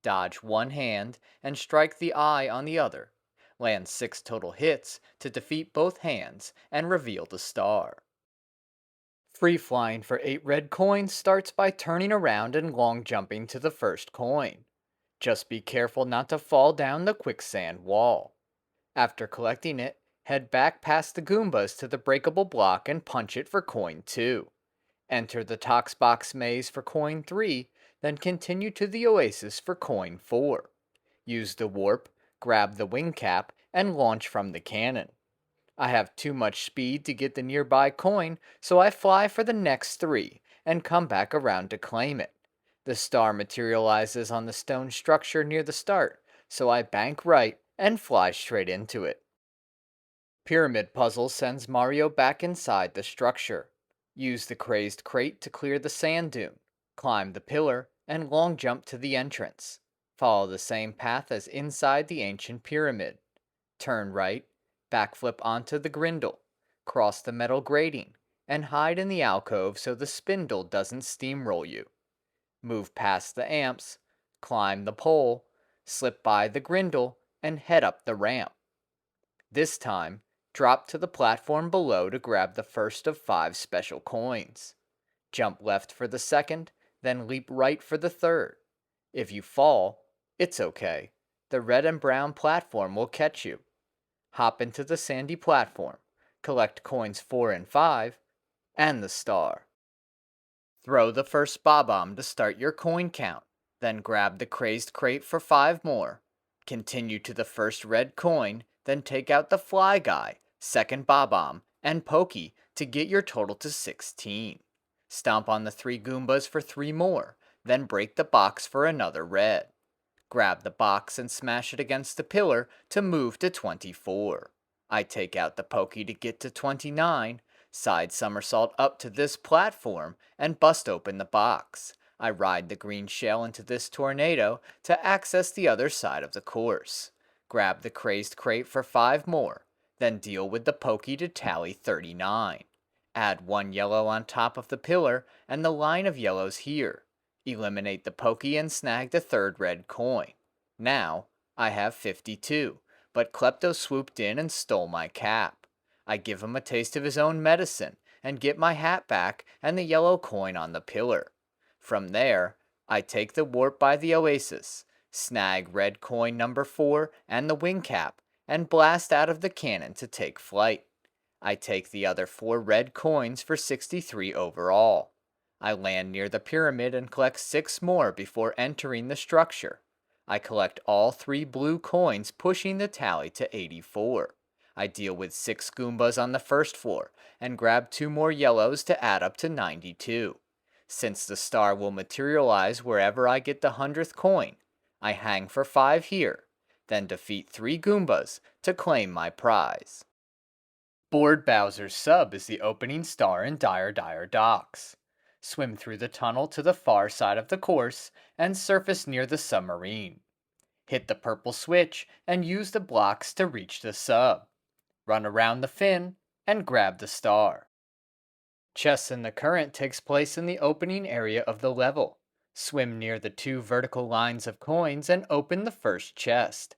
Dodge one hand and strike the eye on the other. Land 6 total hits to defeat both hands and reveal the star. Free flying for 8 red coins starts by turning around and long jumping to the first coin. Just be careful not to fall down the quicksand wall. After collecting it, head back past the Goombas to the breakable block and punch it for coin 2. Enter the Toxbox maze for coin 3, then continue to the Oasis for coin 4. Use the warp, grab the wing cap, and launch from the cannon. I have too much speed to get the nearby coin, so I fly for the next 3 and come back around to claim it. The star materializes on the stone structure near the start, so I bank right and fly straight into it. Pyramid puzzle sends Mario back inside the structure. Use the crazed crate to clear the sand dune. Climb the pillar and long jump to the entrance. Follow the same path as inside the ancient pyramid. Turn right, backflip onto the grindle, cross the metal grating, and hide in the alcove so the spindle doesn't steamroll you. Move past the amps, climb the pole, slip by the grindle, and head up the ramp. This time, drop to the platform below to grab the first of 5 special coins. Jump left for the second, then leap right for the third. If you fall, it's okay. The red and brown platform will catch you. Hop into the sandy platform, collect coins 4 and 5, and the star. Throw the first Bob-omb to start your coin count, then grab the crazed crate for 5 more. Continue to the first red coin, then take out the fly guy, second Bob-omb, and Pokey to get your total to 16. Stomp on the 3 Goombas for 3 more, then break the box for another red. Grab the box and smash it against the pillar to move to 24. I take out the Pokey to get to 29, side somersault up to this platform, and bust open the box. I ride the green shell into this tornado to access the other side of the course. Grab the crazed crate for 5 more, then deal with the Pokey to tally 39. Add 1 yellow on top of the pillar and the line of yellows here. Eliminate the Pokey and snag the 3rd red coin. Now, I have 52, but Klepto swooped in and stole my cap. I give him a taste of his own medicine and get my hat back and the yellow coin on the pillar. From there, I take the warp by the Oasis, snag red coin number 4 and the wing cap, and blast out of the cannon to take flight. I take the other 4 red coins for 63 overall. I land near the pyramid and collect 6 more before entering the structure. I collect all 3 blue coins, pushing the tally to 84. I deal with 6 Goombas on the first floor and grab 2 more yellows to add up to 92. Since the star will materialize wherever I get the 100th coin, I hang for 5 here, then defeat 3 Goombas to claim my prize. Board Bowser's sub is the opening star in Dire Docks. Swim through the tunnel to the far side of the course and surface near the submarine. Hit the purple switch and use the blocks to reach the sub. Run around the fin and grab the star. Chests in the Current takes place in the opening area of the level. Swim near the 2 vertical lines of coins and open the first chest.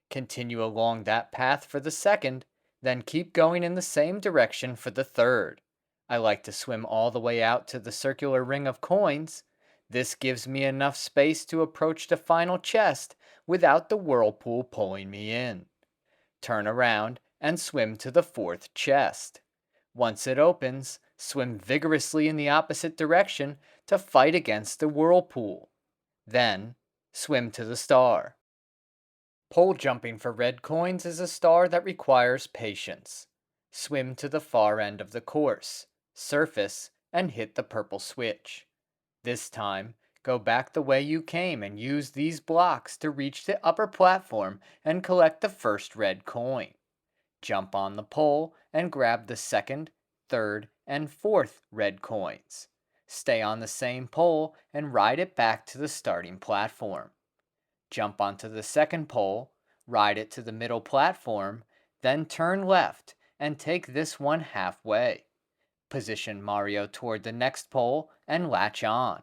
Continue along that path for the second, then keep going in the same direction for the third. I like to swim all the way out to the circular ring of coins. This gives me enough space to approach the final chest without the whirlpool pulling me in. Turn around and swim to the fourth chest. Once it opens, swim vigorously in the opposite direction to fight against the whirlpool. Then, swim to the star. Pole jumping for red coins is a star that requires patience. Swim to the far end of the course, surface, and hit the purple switch. This time, go back the way you came and use these blocks to reach the upper platform and collect the first red coin. Jump on the pole and grab the second, third, and fourth red coins. Stay on the same pole and ride it back to the starting platform. Jump onto the second pole, ride it to the middle platform, then turn left and take this one halfway. Position Mario toward the next pole and latch on.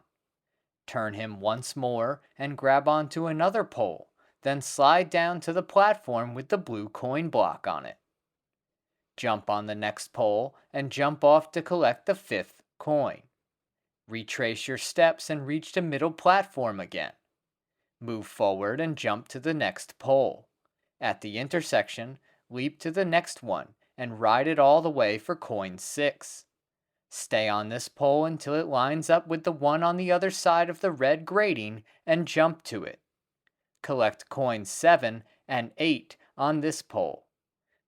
Turn him once more and grab onto another pole, then slide down to the platform with the blue coin block on it. Jump on the next pole and jump off to collect the fifth coin. Retrace your steps and reach the middle platform again. Move forward and jump to the next pole. At the intersection, leap to the next one and ride it all the way for coin 6. Stay on this pole until it lines up with the one on the other side of the red grating and jump to it. Collect coins 7 and 8 on this pole.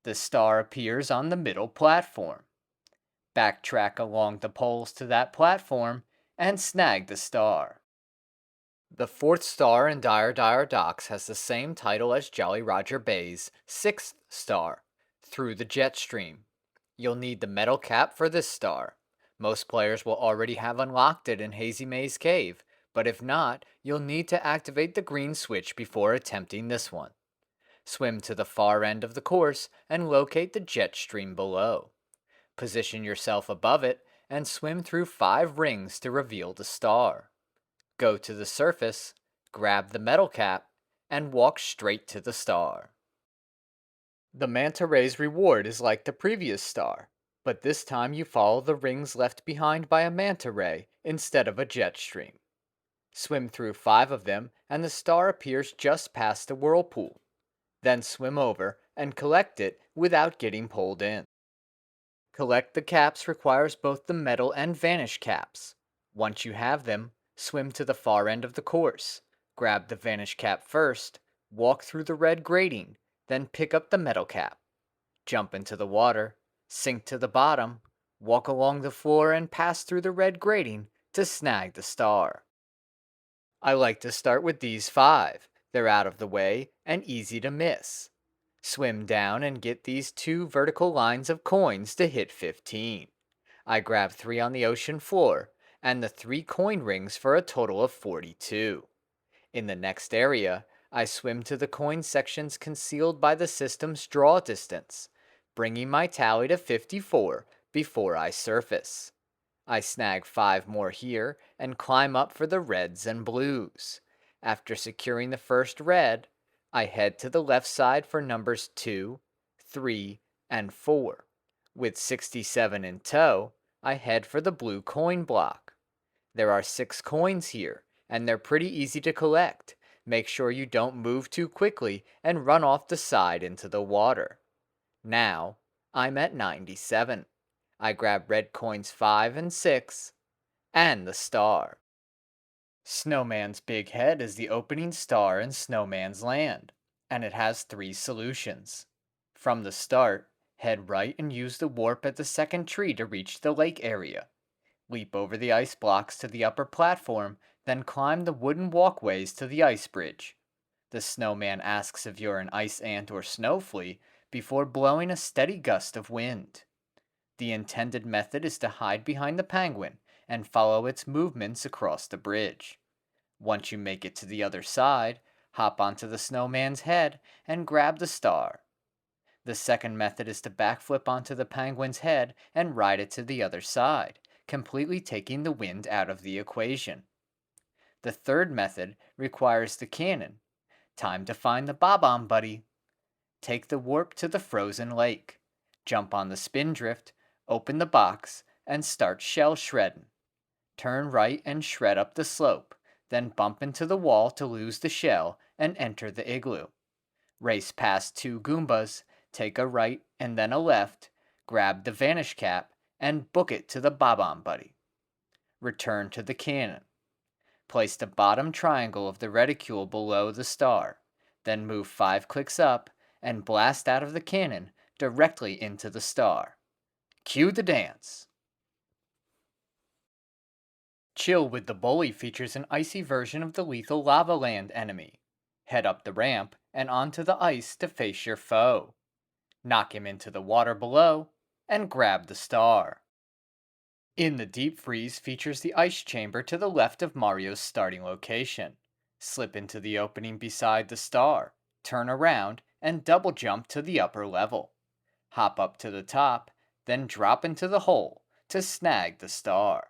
The star appears on the middle platform. Backtrack along the poles to that platform and snag the star. The fourth star in Dire Dire Docks has the same title as Jolly Roger Bay's sixth star, Through the Jet Stream. You'll need the metal cap for this star. Most players will already have unlocked it in Hazy Maze Cave, but if not, you'll need to activate the green switch before attempting this one. Swim to the far end of the course and locate the jet stream below. Position yourself above it and swim through 5 rings to reveal the star. Go to the surface, grab the metal cap, and walk straight to the star. The Manta Ray's reward is like the previous star, but this time you follow the rings left behind by a Manta Ray instead of a jet stream. Swim through 5 of them and the star appears just past the whirlpool. Then swim over and collect it without getting pulled in. Collect the caps requires both the metal and vanish caps. Once you have them, swim to the far end of the course. Grab the vanish cap first, walk through the red grating, then pick up the metal cap. Jump into the water, sink to the bottom, walk along the floor and pass through the red grating to snag the star. I like to start with these 5. They're out of the way and easy to miss. Swim down and get these 2 vertical lines of coins to hit 15. I grab 3 on the ocean floor and the 3 coin rings for a total of 42. In the next area, I swim to the coin sections concealed by the system's draw distance, bringing my tally to 54 before I surface. I snag 5 more here and climb up for the reds and blues. After securing the first red, I head to the left side for numbers 2, 3, and 4. With 67 in tow, I head for the blue coin block. There are 6 coins here, and they're pretty easy to collect. Make sure you don't move too quickly and run off the side into the water. Now, I'm at 97. I grab red coins 5 and 6, and the star. Snowman's big head is the opening star in Snowman's Land, and it has 3 solutions. From the start, head right and use the warp at the second tree to reach the lake area. Leap over the ice blocks to the upper platform, then climb the wooden walkways to the ice bridge. The snowman asks if you're an ice ant or snow flea before blowing a steady gust of wind. The intended method is to hide behind the penguin and follow its movements across the bridge. Once you make it to the other side, hop onto the snowman's head and grab the star. The second method is to backflip onto the penguin's head and ride it to the other side, completely taking the wind out of the equation. The third method requires the cannon. Time to find the Bob-omb, buddy. Take the warp to the frozen lake. Jump on the spindrift, open the box, and start shell shredding. Turn right and shred up the slope, then bump into the wall to lose the shell and enter the igloo. Race past 2 Goombas, take a right and then a left, grab the vanish cap, and book it to the Bob-omb buddy. Return to the cannon. Place the bottom triangle of the reticule below the star, then move 5 clicks up and blast out of the cannon directly into the star. Cue the dance! Chill with the Bully features an icy version of the lethal Lava Land enemy. Head up the ramp and onto the ice to face your foe. Knock him into the water below, and grab the star. In the Deep Freeze features the ice chamber to the left of Mario's starting location. Slip into the opening beside the star, turn around, and double jump to the upper level. Hop up to the top, then drop into the hole to snag the star.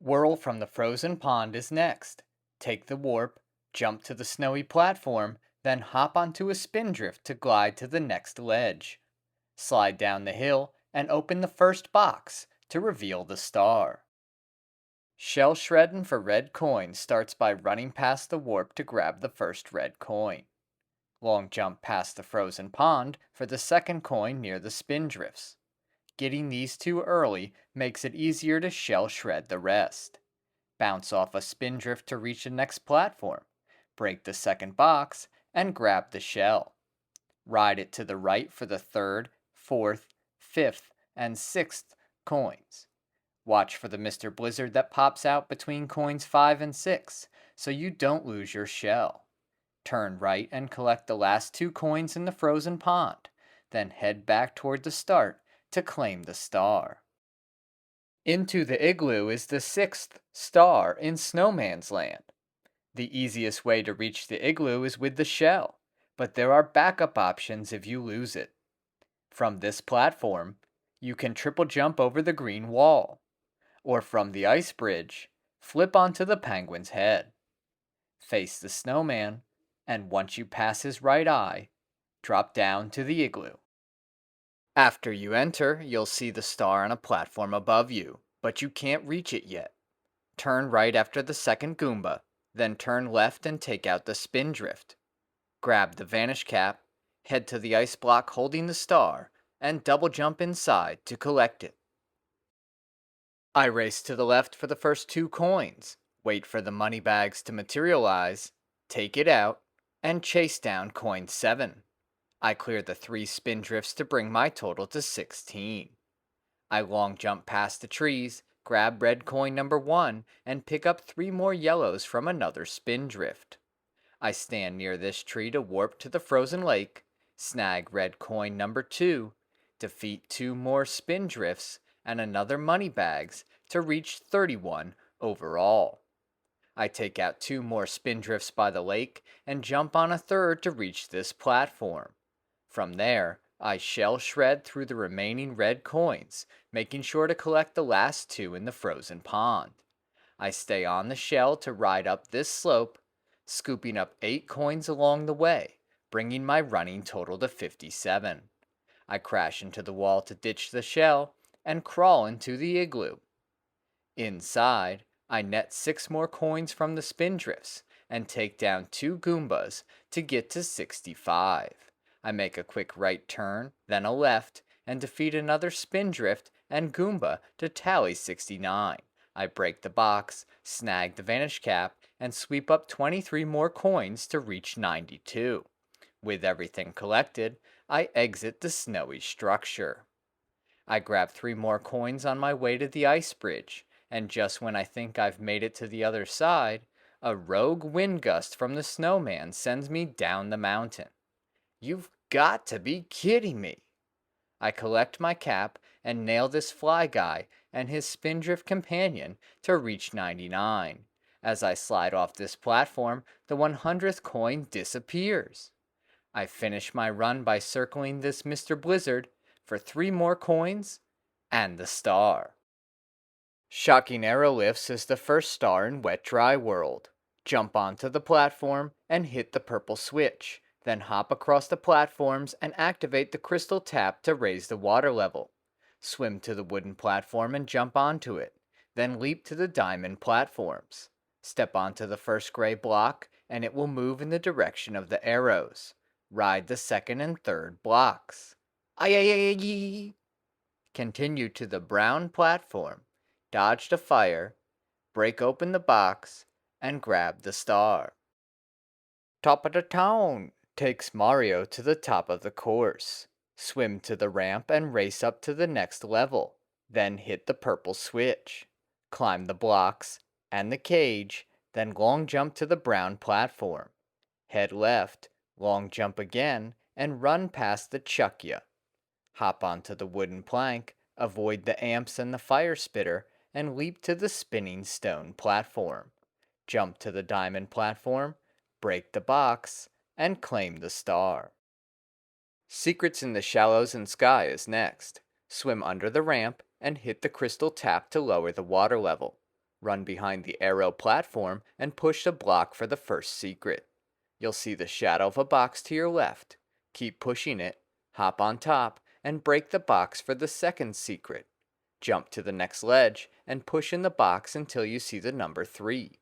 Whirl from the frozen pond is next. Take the warp, jump to the snowy platform, then hop onto a spindrift to glide to the next ledge. Slide down the hill and open the first box to reveal the star. Shell shredding for red coins starts by running past the warp to grab the first red coin. Long jump past the frozen pond for the second coin near the spindrifts. Getting these 2 early makes it easier to shell shred the rest. Bounce off a spindrift to reach the next platform. Break the second box and grab the shell. Ride it to the right for the 3rd, 4th, 5th, and 6th coins. Watch for the Mr. Blizzard that pops out between coins 5 and 6, so you don't lose your shell. Turn right and collect the last 2 coins in the frozen pond, then head back toward the start to claim the star. Into the Igloo is the 6th star in Snowman's Land. The easiest way to reach the Igloo is with the shell, but there are backup options if you lose it. From this platform, you can triple jump over the green wall, or from the ice bridge, flip onto the penguin's head. Face the snowman, and once you pass his right eye, drop down to the Igloo. After you enter, you'll see the star on a platform above you, but you can't reach it yet. Turn right after the second Goomba, then turn left and take out the spindrift. Grab the vanish cap, head to the ice block holding the star, and double jump inside to collect it. I race to the left for the first 2 coins, wait for the money bags to materialize, take it out, and chase down coin 7. I clear the 3 spindrifts to bring my total to 16. I long jump past the trees, grab red coin number 1, and pick up 3 more yellows from another spindrift. I stand near this tree to warp to the frozen lake, snag red coin number 2, defeat 2 more spindrifts, and another money bags to reach 31 overall. I take out 2 more spindrifts by the lake and jump on a 3rd to reach this platform. From there, I shell shred through the remaining red coins, making sure to collect the last 2 in the frozen pond. I stay on the shell to ride up this slope, scooping up 8 coins along the way, bringing my running total to 57. I crash into the wall to ditch the shell and crawl into the Igloo. Inside, I net 6 more coins from the spindrifts and take down 2 Goombas to get to 65. I make a quick right turn, then a left, and defeat another spindrift and Goomba to tally 69. I break the box, snag the vanish cap, and sweep up 23 more coins to reach 92. With everything collected, I exit the snowy structure. I grab 3 more coins on my way to the ice bridge, and just when I think I've made it to the other side, a rogue wind gust from the snowman sends me down the mountain. You've got to be kidding me! I collect my cap and nail this fly guy and his spindrift companion to reach 99. As I slide off this platform, the 100th coin disappears. I finish my run by circling this Mr. Blizzard for 3 more coins and the star. Shocking Aerolifts is the first star in Wet Dry World. Jump onto the platform and hit the purple switch, then hop across the platforms and activate the crystal tap to raise the water level. Swim to the wooden platform and jump onto it. Then leap to the diamond platforms. Step onto the first gray block, and it will move in the direction of the arrows. Ride the second and third blocks. Ay ay ay ay. Continue to the brown platform. Dodge the fire. Break open the box, and grab the star. Top of the town takes Mario to the top of the course. Swim to the ramp and race up to the next level. Then hit the purple switch. Climb the blocks and the cage, then long jump to the brown platform. Head left, long jump again, and run past the Chuckya. Hop onto the wooden plank, avoid the amps and the fire spitter, and leap to the spinning stone platform. Jump to the diamond platform, break the box, and claim the star. Secrets in the Shallows and Sky is next. Swim under the ramp and hit the crystal tap to lower the water level. Run behind the arrow platform and push the block for the first secret. You'll see the shadow of a box to your left. Keep pushing it, hop on top, and break the box for the second secret. Jump to the next ledge and push in the box until you see the number 3.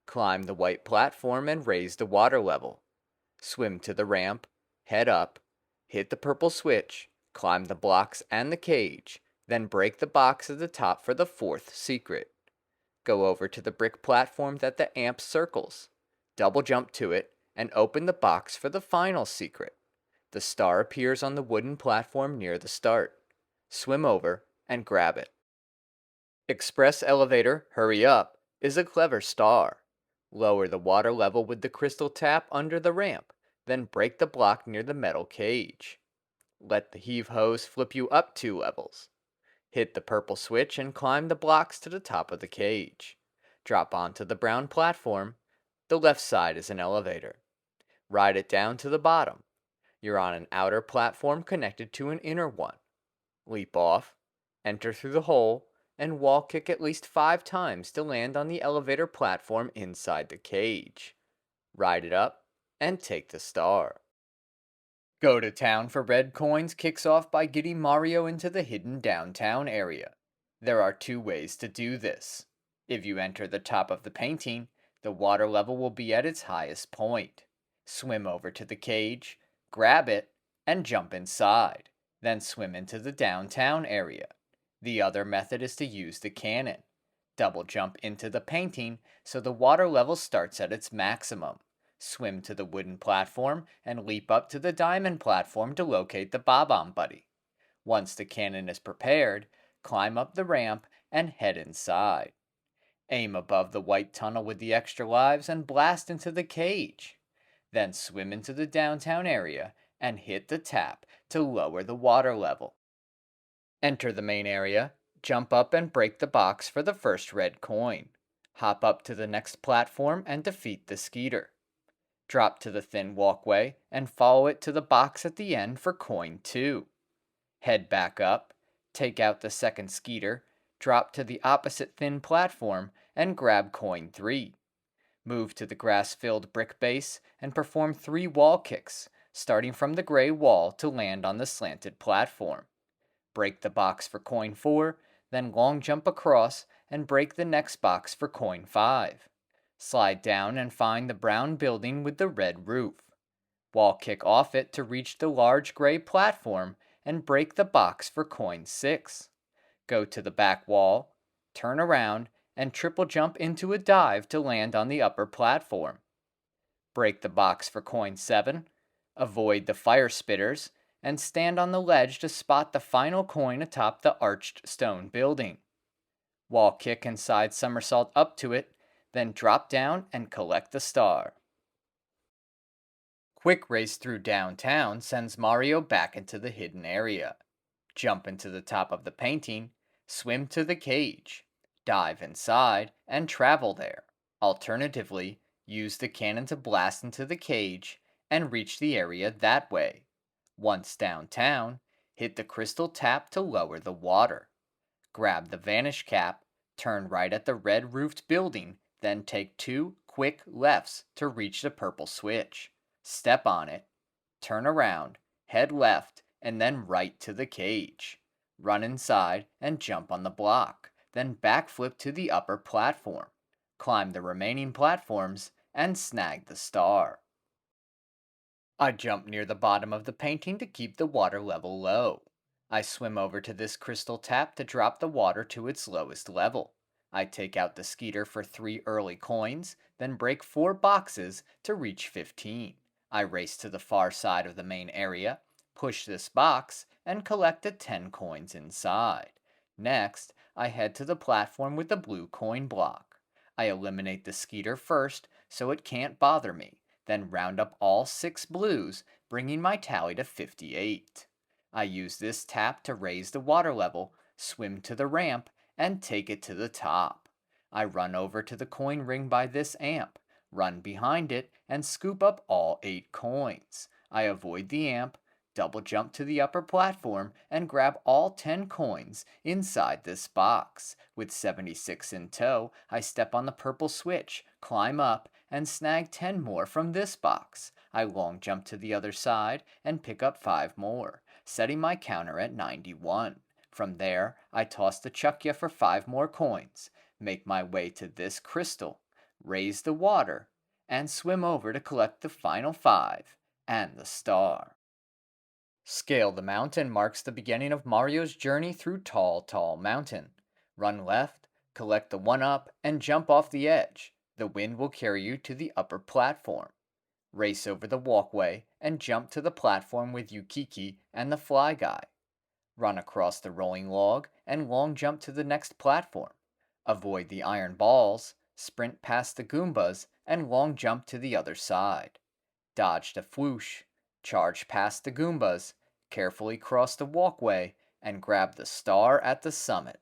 Climb the white platform and raise the water level. Swim to the ramp, head up, hit the purple switch, climb the blocks and the cage, then break the box at the top for the 4th secret. Go over to the brick platform that the amp circles. Double jump to it and open the box for the final secret. The star appears on the wooden platform near the start. Swim over and grab it. Express Elevator, Hurry Up is a clever star. Lower the water level with the crystal tap under the ramp, then break the block near the metal cage. Let the heave hose flip you up 2 levels. Hit the purple switch and climb the blocks to the top of the cage. Drop onto the brown platform. The left side is an elevator. Ride it down to the bottom. You're on an outer platform connected to an inner one. Leap off, enter through the hole, and wall kick at least 5 times to land on the elevator platform inside the cage. Ride it up, and take the star. Go to Town for Red Coins kicks off by getting Mario into the hidden downtown area. There are 2 ways to do this. If you enter the top of the painting, the water level will be at its highest point. Swim over to the cage, grab it, and jump inside. Then swim into the downtown area. The other method is to use the cannon. Double jump into the painting so the water level starts at its maximum. Swim to the wooden platform and leap up to the diamond platform to locate the Bob-omb buddy. Once the cannon is prepared, climb up the ramp and head inside. Aim above the white tunnel with the extra lives and blast into the cage. Then swim into the downtown area and hit the tap to lower the water level. Enter the main area, jump up and break the box for the first red coin. Hop up to the next platform and defeat the Skeeter. Drop to the thin walkway and follow it to the box at the end for coin 2. Head back up, take out the second Skeeter, drop to the opposite thin platform and grab coin 3. Move to the grass-filled brick base and perform 3 wall kicks, starting from the gray wall to land on the slanted platform. Break the box for coin 4, then long jump across and break the next box for coin 5. Slide down and find the brown building with the red roof. Wall kick off it to reach the large gray platform and break the box for coin 6. Go to the back wall, turn around, and triple jump into a dive to land on the upper platform. Break the box for coin 7, avoid the fire spitters, and stand on the ledge to spot the final coin atop the arched stone building. Wall kick and side somersault up to it, then drop down and collect the star. Quick race through downtown sends Mario back into the hidden area. Jump into the top of the painting, swim to the cage, dive inside, and travel there. Alternatively, use the cannon to blast into the cage and reach the area that way. Once downtown, hit the crystal tap to lower the water. Grab the vanish cap, turn right at the red-roofed building, then take 2 quick lefts to reach the purple switch. Step on it, turn around, head left, and then right to the cage. run inside and jump on the block, then backflip to the upper platform, climb the remaining platforms, and snag the star. I jump near the bottom of the painting to keep the water level low. I swim over to this crystal tap to drop the water to its lowest level. I take out the skeeter for 3 early coins, then break 4 boxes to reach 15. I race to the far side of the main area, push this box, and collect the 10 coins inside. Next, I head to the platform with the blue coin block. I eliminate the skeeter first so it can't bother me, then round up all 6 blues, bringing my tally to 58. I use this tap to raise the water level, swim to the ramp, and take it to the top. I run over to the coin ring by this amp, run behind it, and scoop up all 8 coins. I avoid the amp, double jump to the upper platform, and grab all 10 coins inside this box. With 76 in tow, I step on the purple switch, climb up, and snag 10 more from this box. I long jump to the other side and pick up 5 more, setting my counter at 91. From there, I toss the chuckya for 5 more coins, make my way to this crystal, raise the water, and swim over to collect the final 5 and the star. Scale the mountain marks the beginning of Mario's journey through Tall, Tall Mountain. Run left, collect the 1-up, and jump off the edge. The wind will carry you to the upper platform. Race over the walkway and jump to the platform with Yukiki and the fly guy. Run across the rolling log and long jump to the next platform. Avoid the iron balls, sprint past the Goombas, and long jump to the other side. Dodge the Fwoosh, charge past the Goombas, carefully cross the walkway, and grab the star at the summit.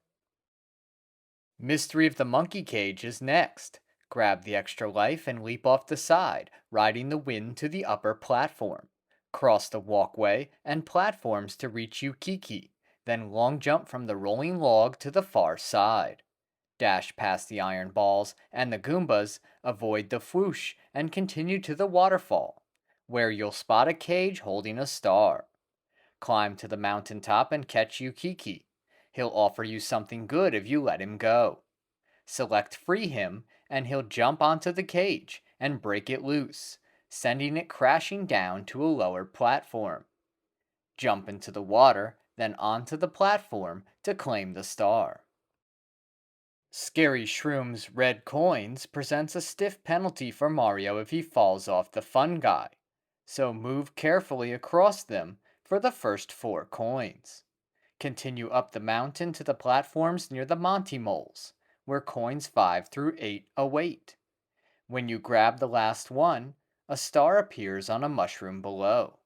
Mystery of the Monkey Cage is next. Grab the extra life and leap off the side, riding the wind to the upper platform. Cross the walkway and platforms to reach Yukiki, then long jump from the rolling log to the far side. Dash past the iron balls and the Goombas, avoid the Fwoosh, and continue to the waterfall, where you'll spot a cage holding a star. Climb to the mountaintop and catch Yukiki. He'll offer you something good if you let him go. Select Free Him, and he'll jump onto the cage and break it loose, sending it crashing down to a lower platform. Jump into the water, then onto the platform to claim the star. Scary Shroom's Red Coins presents a stiff penalty for Mario if he falls off the fun guy, so move carefully across them for the first 4 coins. Continue up the mountain to the platforms near the Monty Moles, where coins 5 through 8 await. When you grab the last one, a star appears on a mushroom below.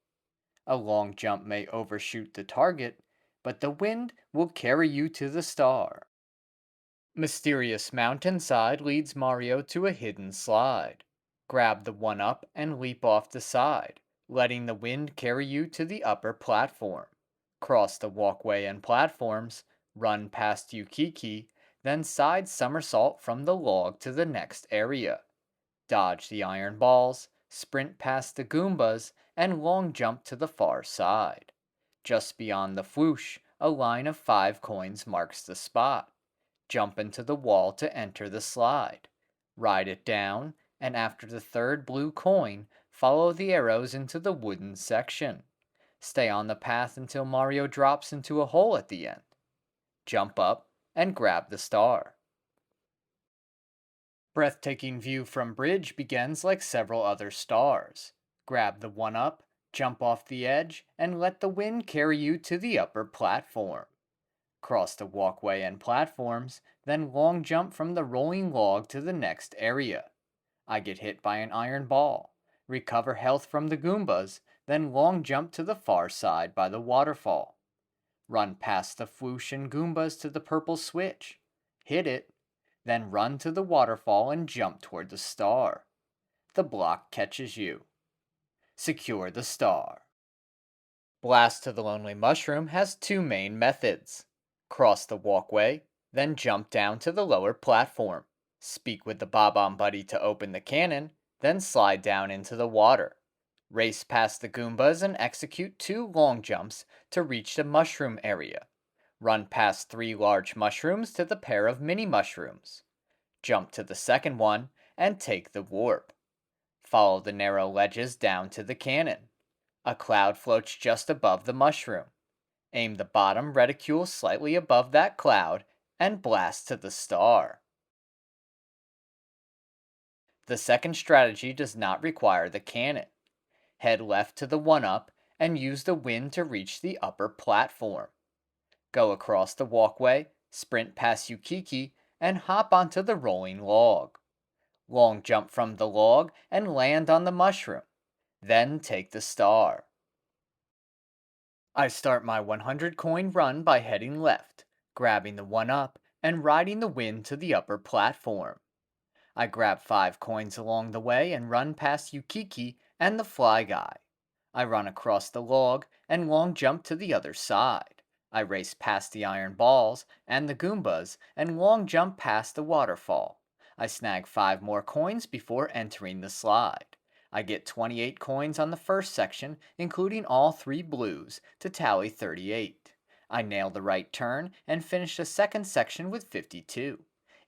A long jump may overshoot the target, but the wind will carry you to the star. Mysterious Mountainside leads Mario to a hidden slide. Grab the 1-up and leap off the side, letting the wind carry you to the upper platform. Cross the walkway and platforms, run past Yukiki, then side somersault from the log to the next area. Dodge the iron balls, sprint past the Goombas, and long jump to the far side. Just beyond the Fwoosh, a line of 5 coins marks the spot. Jump into the wall to enter the slide. Ride it down, and after the 3rd blue coin, follow the arrows into the wooden section. Stay on the path until Mario drops into a hole at the end. Jump up and grab the star. Breathtaking View from Bridge begins like several other stars. Grab the 1-up, jump off the edge, and let the wind carry you to the upper platform. Cross the walkway and platforms, then long jump from the rolling log to the next area. I get hit by an iron ball, recover health from the Goombas, then long jump to the far side by the waterfall. Run past the Fwoosh and Goombas to the purple switch. Hit it, then run to the waterfall and jump toward the star. The block catches you. Secure the star. Blast to the Lonely Mushroom has 2 main methods. Cross the walkway, then jump down to the lower platform. Speak with the Bob-omb buddy to open the cannon, then slide down into the water. Race past the Goombas and execute 2 long jumps to reach the mushroom area. Run past 3 large mushrooms to the pair of mini mushrooms. Jump to the second one and take the warp. Follow the narrow ledges down to the cannon. A cloud floats just above the mushroom. Aim the bottom reticule slightly above that cloud and blast to the star. The second strategy does not require the cannon. Head left to the 1-up and use the wind to reach the upper platform. Go across the walkway, sprint past Yukiki, and hop onto the rolling log. Long jump from the log and land on the mushroom. Then take the star. I start my 100 coin run by heading left, grabbing the 1-up, and riding the wind to the upper platform. I grab 5 coins along the way and run past Yukiki and the fly guy. I run across the log and long jump to the other side. I race past the iron balls and the Goombas and long jump past the waterfall. I snag 5 more coins before entering the slide. I get 28 coins on the first section, including all 3 blues, to tally 38. I nail the right turn and finish the second section with 52.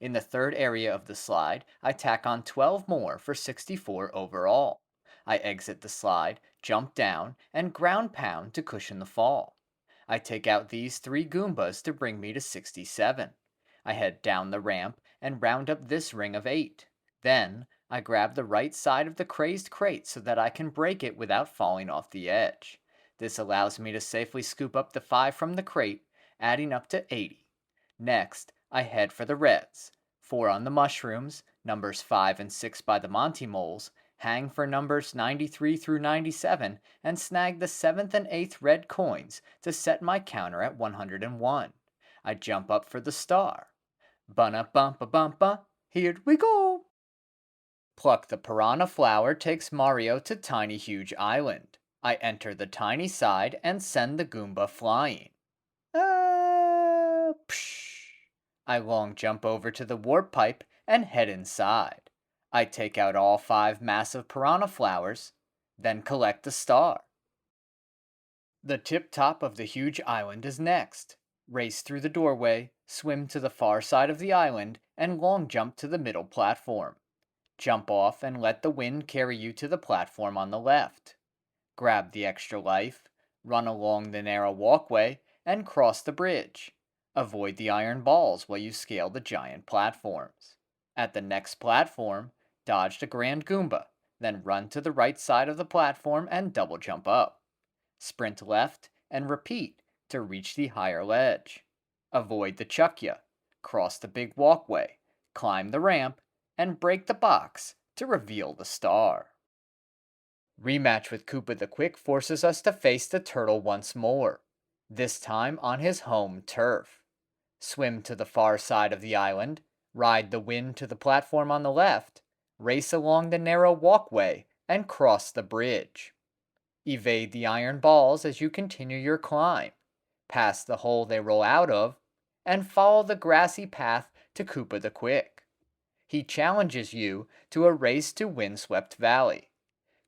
In the third area of the slide, I tack on 12 more for 64 overall. I exit the slide, jump down, and ground pound to cushion the fall. I take out these 3 Goombas to bring me to 67. I head down the ramp and round up this ring of 8. Then, I grab the right side of the crazed crate so that I can break it without falling off the edge. This allows me to safely scoop up the 5 from the crate, adding up to 80. Next, I head for the reds. 4 on the mushrooms, numbers 5 and 6 by the Monty moles, hang for numbers 93 through 97, and snag the 7th and 8th red coins to set my counter at 101. I jump up for the star. Bunna bumpa bumpa, here we go! Pluck the Piranha flower takes Mario to Tiny Huge Island. I enter the tiny side and send the Goomba flying. Psh! I long jump over to the warp pipe and head inside. I take out all 5 massive Piranha flowers, then collect the star. The tip top of the huge island is next. Race through the doorway, swim to the far side of the island, and long jump to the middle platform. Jump off and let the wind carry you to the platform on the left. Grab the extra life, run along the narrow walkway, and cross the bridge. Avoid the iron balls while you scale the giant platforms. At the next platform, dodge the Grand Goomba, then run to the right side of the platform and double jump up. Sprint left and repeat to reach the higher ledge. Avoid the Chuckya, cross the big walkway, climb the ramp, and break the box to reveal the star. Rematch with Koopa the Quick forces us to face the turtle once more, this time on his home turf. Swim to the far side of the island, ride the wind to the platform on the left, race along the narrow walkway, and cross the bridge. Evade the iron balls as you continue your climb, pass the hole they roll out of, and follow the grassy path to Koopa the Quick. He challenges you to a race to Windswept Valley.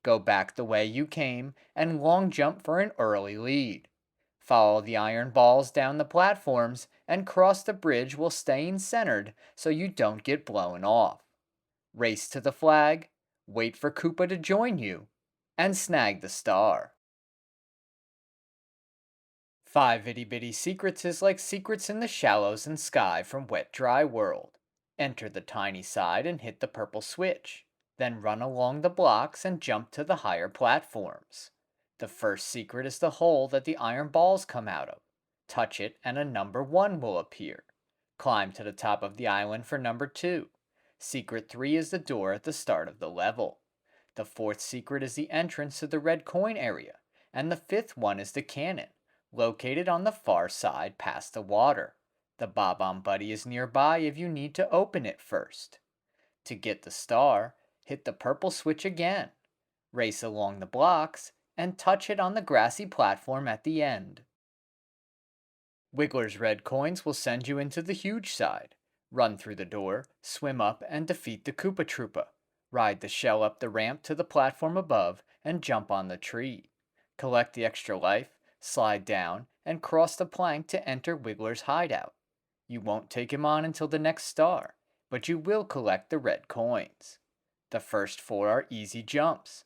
Go back the way you came and long jump for an early lead. Follow the iron balls down the platforms and cross the bridge while staying centered so you don't get blown off. Race to the flag, wait for Koopa to join you, and snag the star. 5 Itty Bitty Secrets is like secrets in the shallows and sky from Wet Dry World. Enter the tiny side and hit the purple switch. Then run along the blocks and jump to the higher platforms. The first secret is the hole that the iron balls come out of. Touch it and a number 1 will appear. Climb to the top of the island for number 2. Secret 3 is the door at the start of the level. The 4th secret is the entrance to the red coin area, and the 5th one is the cannon, located on the far side past the water. The Bob-omb buddy is nearby if you need to open it first. To get the star, hit the purple switch again. Race along the blocks, and touch it on the grassy platform at the end. Wiggler's red coins will send you into the huge side. Run through the door, swim up, and defeat the Koopa Troopa. Ride the shell up the ramp to the platform above, and jump on the tree. Collect the extra life, slide down, and cross the plank to enter Wiggler's hideout. You won't take him on until the next star, but you will collect the red coins. The first 4 are easy jumps.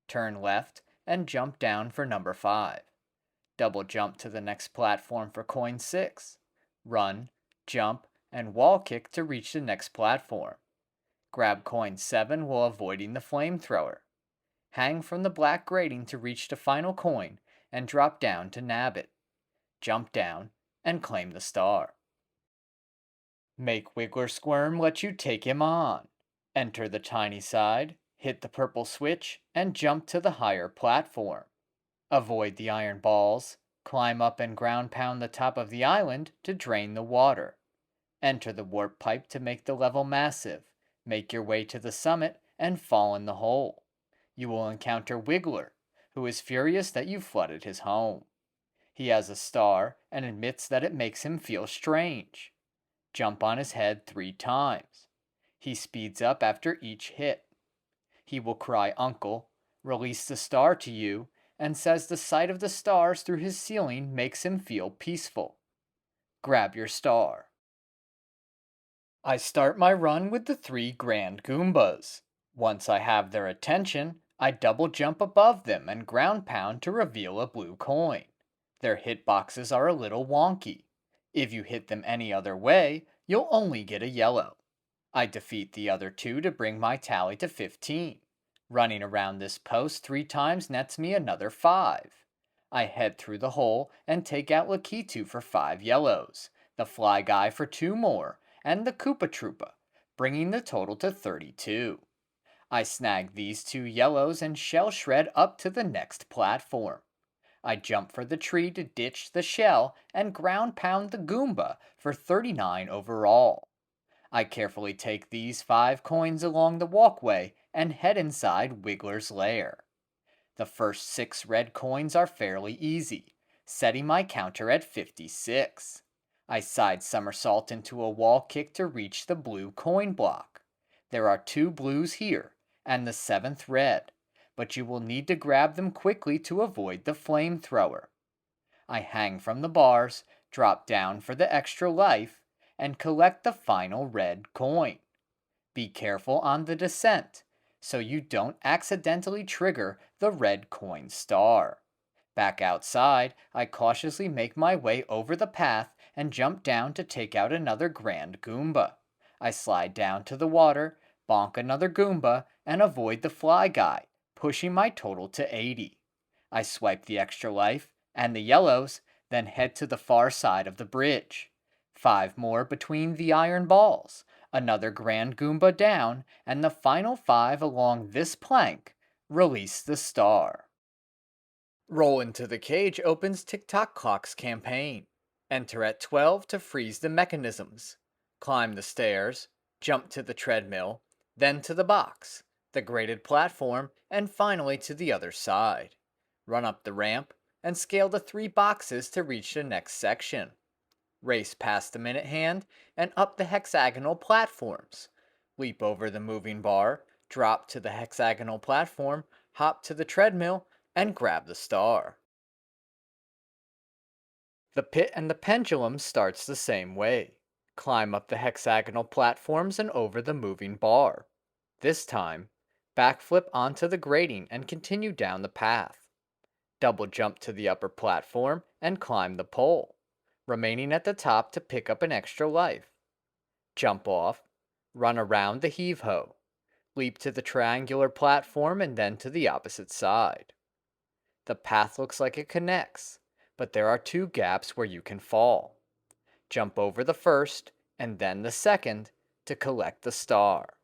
Turn left and jump down for number 5. Double jump to the next platform for coin 6. Run, jump, and wall kick to reach the next platform. Grab coin 7 while avoiding the flamethrower. Hang from the black grating to reach the final coin and drop down to nab it. Jump down and claim the star. Make Wiggler squirm let you take him on. Enter the tiny side, hit the purple switch, and jump to the higher platform. Avoid the iron balls, climb up and ground pound the top of the island to drain the water. Enter the warp pipe to make the level massive. Make your way to the summit and fall in the hole. You will encounter Wiggler, who is furious that you flooded his home. He has a star and admits that it makes him feel strange. Jump on his head 3 times. He speeds up after each hit. He will cry uncle, release the star to you, and says the sight of the stars through his ceiling makes him feel peaceful. Grab your star. I start my run with the 3 grand Goombas. Once I have their attention, I double jump above them and ground pound to reveal a blue coin. Their hitboxes are a little wonky. If you hit them any other way, you'll only get a yellow. I defeat the other 2 to bring my tally to 15. Running around this post 3 times nets me another 5. I head through the hole and take out Lakitu for 5 yellows, the Fly Guy for 2 more, and the Koopa Troopa, bringing the total to 32. I snag these 2 yellows and shell shred up to the next platform. I jump for the tree to ditch the shell and ground pound the Goomba for 39 overall. I carefully take these 5 coins along the walkway and head inside Wiggler's lair. The first 6 red coins are fairly easy, setting my counter at 56. I side somersault into a wall kick to reach the blue coin block. There are 2 blues here, and the 7th red, but you will need to grab them quickly to avoid the flamethrower. I hang from the bars, drop down for the extra life, and collect the final red coin. Be careful on the descent, so you don't accidentally trigger the red coin star. Back outside, I cautiously make my way over the path and jump down to take out another grand Goomba. I slide down to the water, bonk another Goomba, and avoid the Fly Guy, pushing my total to 80. I swipe the extra life and the yellows, then head to the far side of the bridge. 5 more between the iron balls, another grand Goomba down, and the final 5 along this plank. Release the star. Roll into the cage opens Tick-Tock Clock's campaign. Enter at 12 to freeze the mechanisms. Climb the stairs, jump to the treadmill, then to the box, the graded platform, and finally to the other side. Run up the ramp and scale the 3 boxes to reach the next section. Race past the minute hand and up the hexagonal platforms. Leap over the moving bar, drop to the hexagonal platform, hop to the treadmill, and grab the star. The pit and the pendulum starts the same way. Climb up the hexagonal platforms and over the moving bar. This time, backflip onto the grating and continue down the path. Double jump to the upper platform and climb the pole, remaining at the top to pick up an extra life. Jump off, run around the heave-ho, leap to the triangular platform and then to the opposite side. The path looks like it connects, but there are 2 gaps where you can fall. Jump over the first and then the second to collect the star.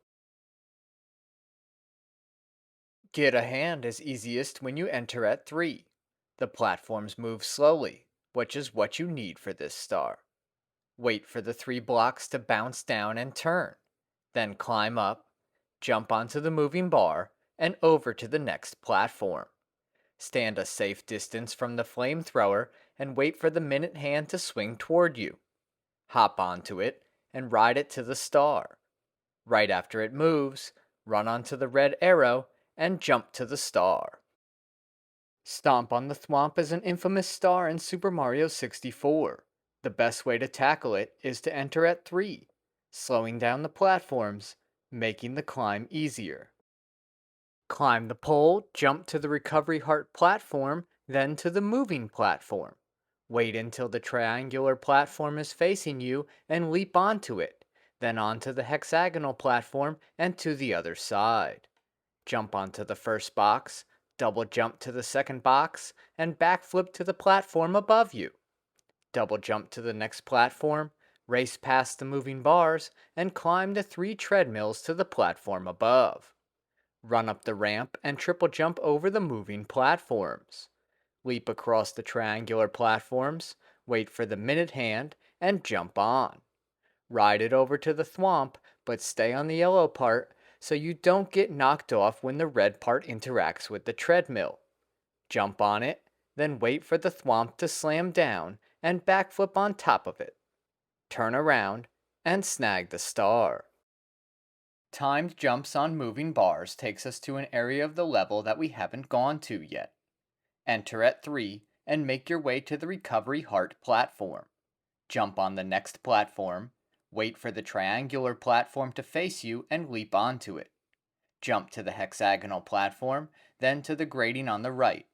Get a hand is easiest when you enter at 3. The platforms move slowly, which is what you need for this star. Wait for the 3 blocks to bounce down and turn, then climb up, jump onto the moving bar, and over to the next platform. Stand a safe distance from the flamethrower and wait for the minute hand to swing toward you. Hop onto it and ride it to the star. Right after it moves, run onto the red arrow and jump to the star. Stomp on the Thwomp is an infamous star in Super Mario 64. The best way to tackle it is to enter at 3, slowing down the platforms, making the climb easier. Climb the pole, jump to the Recovery Heart platform, then to the moving platform. Wait until the triangular platform is facing you and leap onto it, then onto the hexagonal platform and to the other side. Jump onto the first box, double jump to the second box, and backflip to the platform above you. Double jump to the next platform, race past the moving bars, and climb the 3 treadmills to the platform above. Run up the ramp and triple jump over the moving platforms. Leap across the triangular platforms, wait for the minute hand, and jump on. Ride it over to the Thwomp, but stay on the yellow part so you don't get knocked off when the red part interacts with the treadmill. Jump on it, then wait for the Thwomp to slam down and backflip on top of it. Turn around and snag the star. Timed jumps on moving bars takes us to an area of the level that we haven't gone to yet. Enter at 3 and make your way to the Recovery Heart platform. Jump on the next platform, wait for the triangular platform to face you and leap onto it. Jump to the hexagonal platform, then to the grating on the right.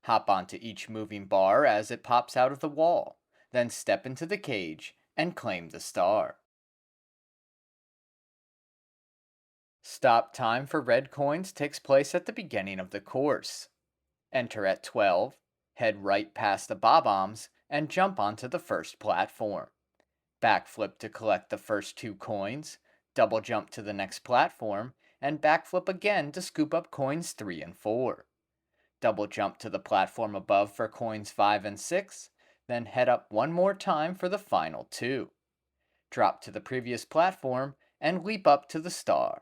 Hop onto each moving bar as it pops out of the wall, then step into the cage and claim the star. Stop time for red coins takes place at the beginning of the course. Enter at 12, head right past the Bob-ombs, and jump onto the first platform. Backflip to collect the first 2 coins, double jump to the next platform, and backflip again to scoop up coins 3 and 4. Double jump to the platform above for coins 5 and 6, then head up one more time for the final 2. Drop to the previous platform and leap up to the star.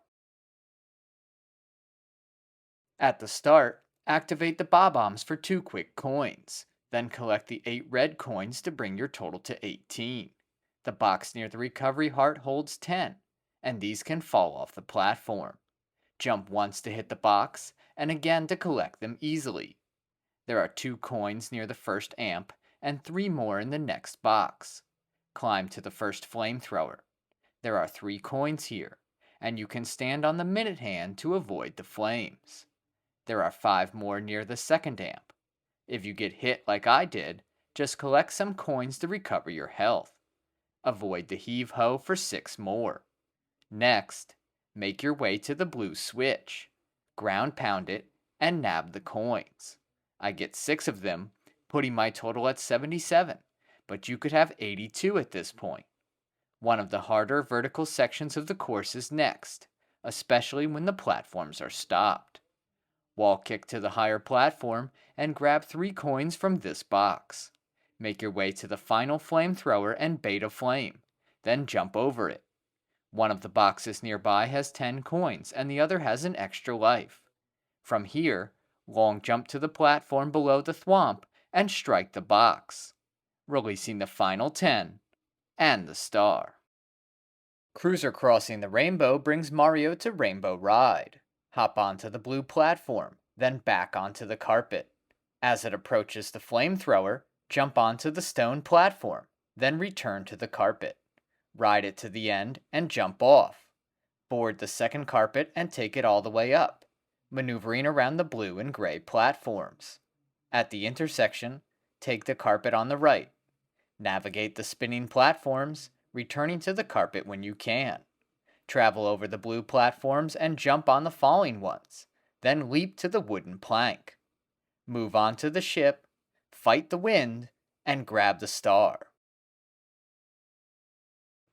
At the start, activate the Bob-ombs for 2 quick coins, then collect the 8 red coins to bring your total to 18. The box near the Recovery Heart holds 10, and these can fall off the platform. Jump once to hit the box, and again to collect them easily. There are 2 coins near the first amp, and 3 more in the next box. Climb to the first flamethrower. There are 3 coins here, and you can stand on the minute hand to avoid the flames. There are 5 more near the second amp. If you get hit like I did, just collect some coins to recover your health. Avoid the heave-ho for 6 more. Next, make your way to the blue switch. Ground pound it and nab the coins. I get 6 of them, putting my total at 77, but you could have 82 at this point. One of the harder vertical sections of the course is next, especially when the platforms are stopped. Wall kick to the higher platform and grab 3 coins from this box. Make your way to the final flamethrower and bait a flame, then jump over it. One of the boxes nearby has 10 coins and the other has an extra life. From here, long jump to the platform below the Thwomp and strike the box, releasing the final 10 and the star. Cruiser crossing the rainbow brings Mario to Rainbow Ride. Hop onto the blue platform, then back onto the carpet. As it approaches the flamethrower, jump onto the stone platform, then return to the carpet. Ride it to the end and jump off. Board the second carpet and take it all the way up, maneuvering around the blue and gray platforms. At the intersection, take the carpet on the right. Navigate the spinning platforms, returning to the carpet when you can. Travel over the blue platforms and jump on the falling ones, then leap to the wooden plank. Move on to the ship, fight the wind, and grab the star.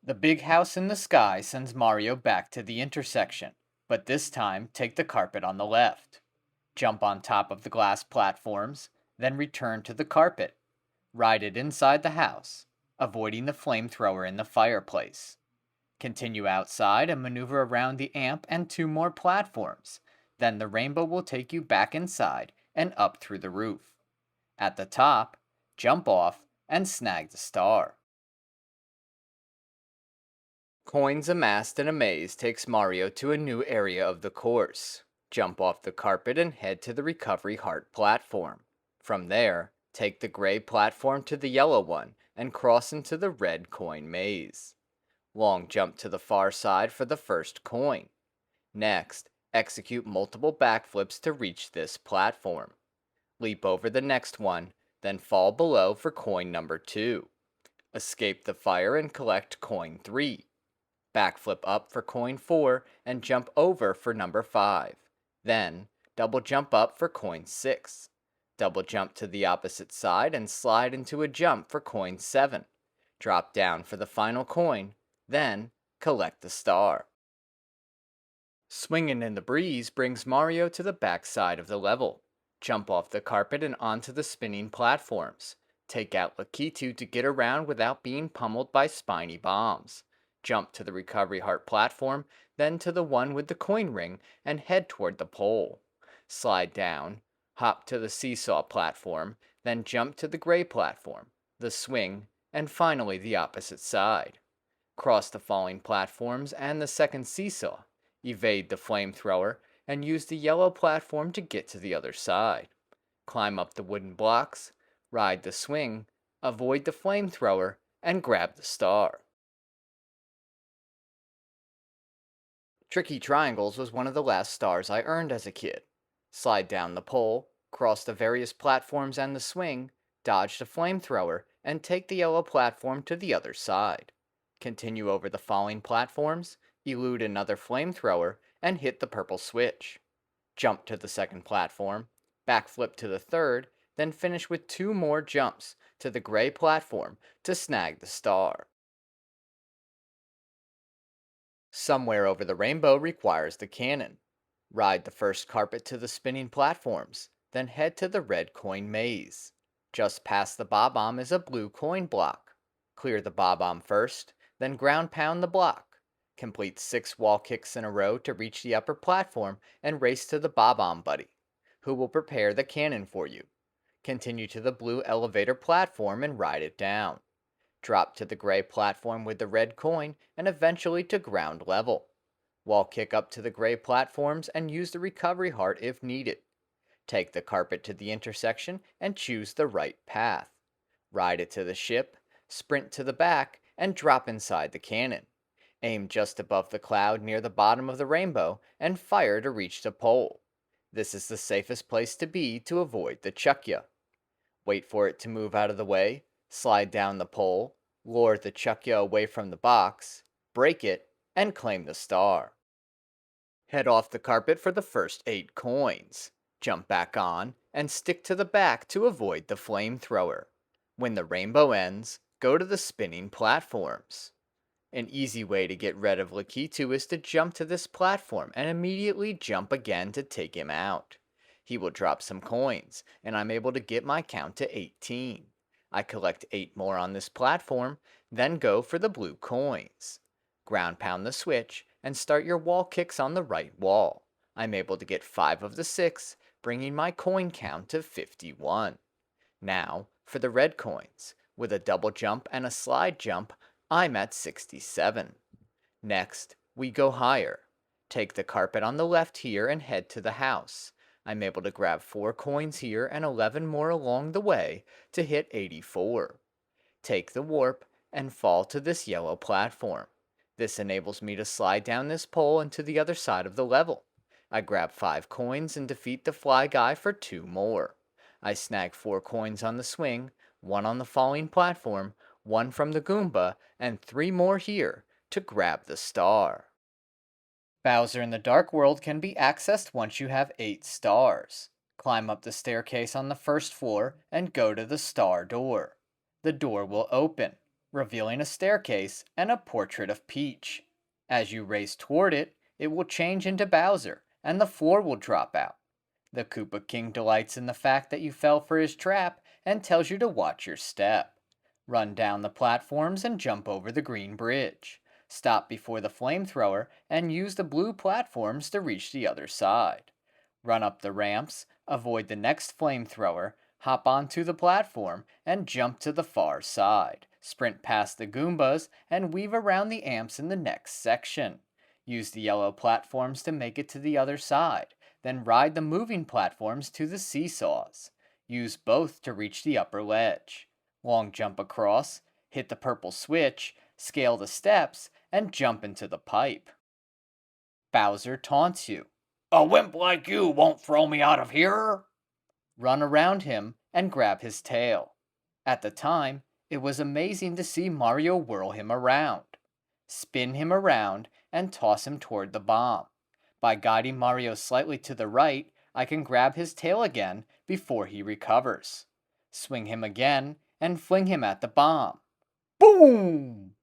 The big house in the sky sends Mario back to the intersection, but this time take the carpet on the left. Jump on top of the glass platforms, then return to the carpet. Ride it inside the house, avoiding the flamethrower in the fireplace. Continue outside and maneuver around the amp and 2 more platforms. Then the rainbow will take you back inside and up through the roof. At the top, jump off and snag the star. Coins amassed in a maze takes Mario to a new area of the course. Jump off the carpet and head to the recovery heart platform. From there, take the gray platform to the yellow one and cross into the red coin maze. Long jump to the far side for the first coin. Next, execute multiple backflips to reach this platform. Leap over the next one, then fall below for coin number 2. Escape the fire and collect coin 3. Backflip up for coin 4 and jump over for number 5. Then, double jump up for coin 6. Double jump to the opposite side and slide into a jump for coin 7. Drop down for the final coin, then collect the star. Swingin' in the breeze brings Mario to the back side of the level. Jump off the carpet and onto the spinning platforms. Take out Lakitu to get around without being pummeled by spiny bombs. Jump to the recovery heart platform, then to the one with the coin ring, and head toward the pole. Slide down, hop to the seesaw platform, then jump to the gray platform, the swing, and finally the opposite side. Cross the falling platforms and the second seesaw. Evade the flamethrower, and use the yellow platform to get to the other side. Climb up the wooden blocks, ride the swing, avoid the flamethrower, and grab the star. Tricky Triangles was one of the last stars I earned as a kid. Slide down the pole, cross the various platforms and the swing, dodge the flamethrower, and take the yellow platform to the other side. Continue over the falling platforms, elude another flamethrower, and hit the purple switch. Jump to the second platform, backflip to the third, then finish with 2 more jumps to the gray platform to snag the star. Somewhere Over the Rainbow requires the cannon. Ride the first carpet to the spinning platforms, then head to the red coin maze. Just past the Bob-omb is a blue coin block. Clear the Bob-omb first, then ground pound the block. Complete 6 wall kicks in a row to reach the upper platform and race to the Bob-omb buddy, who will prepare the cannon for you. Continue to the blue elevator platform and ride it down. Drop to the gray platform with the red coin and eventually to ground level. Wall kick up to the gray platforms and use the recovery heart if needed. Take the carpet to the intersection and choose the right path. Ride it to the ship, sprint to the back, and drop inside the cannon. Aim just above the cloud near the bottom of the rainbow and fire to reach the pole. This is the safest place to be to avoid the Chuckya. Wait for it to move out of the way, slide down the pole, lure the Chuckya away from the box, break it, and claim the star. Head off the carpet for the first 8 coins. Jump back on, and stick to the back to avoid the flamethrower. When the rainbow ends, go to the spinning platforms. An easy way to get rid of Lakitu is to jump to this platform and immediately jump again to take him out. He will drop some coins, and I'm able to get my count to 18. I collect 8 more on this platform, then go for the blue coins. Ground pound the switch, and start your wall kicks on the right wall. I'm able to get 5 of the 6, bringing my coin count to 51. Now, for the red coins. With a double jump and a slide jump, I'm at 67. Next, we go higher. Take the carpet on the left here and head to the house. I'm able to grab 4 coins here and 11 more along the way to hit 84. Take the warp and fall to this yellow platform. This enables me to slide down this pole into the other side of the level. I grab 5 coins and defeat the fly guy for 2 more. I snag 4 coins on the swing, 1 on the falling platform, 1 from the Goomba, and 3 more here to grab the star. Bowser in the Dark World can be accessed once you have 8 stars. Climb up the staircase on the first floor and go to the star door. The door will open, revealing a staircase and a portrait of Peach. As you race toward it, it will change into Bowser, and the floor will drop out. The Koopa King delights in the fact that you fell for his trap and tells you to watch your step. Run down the platforms and jump over the green bridge. Stop before the flamethrower and use the blue platforms to reach the other side. Run up the ramps, avoid the next flamethrower, hop onto the platform, and jump to the far side. Sprint past the Goombas and weave around the amps in the next section. Use the yellow platforms to make it to the other side. Then ride the moving platforms to the seesaws. Use both to reach the upper ledge. Long jump across, hit the purple switch, scale the steps, and jump into the pipe. Bowser taunts you. "A wimp like you won't throw me out of here!" Run around him and grab his tail. At the time, it was amazing to see Mario whirl him around. Spin him around and toss him toward the bomb. By guiding Mario slightly to the right, I can grab his tail again before he recovers. Swing him again and fling him at the bomb. Boom!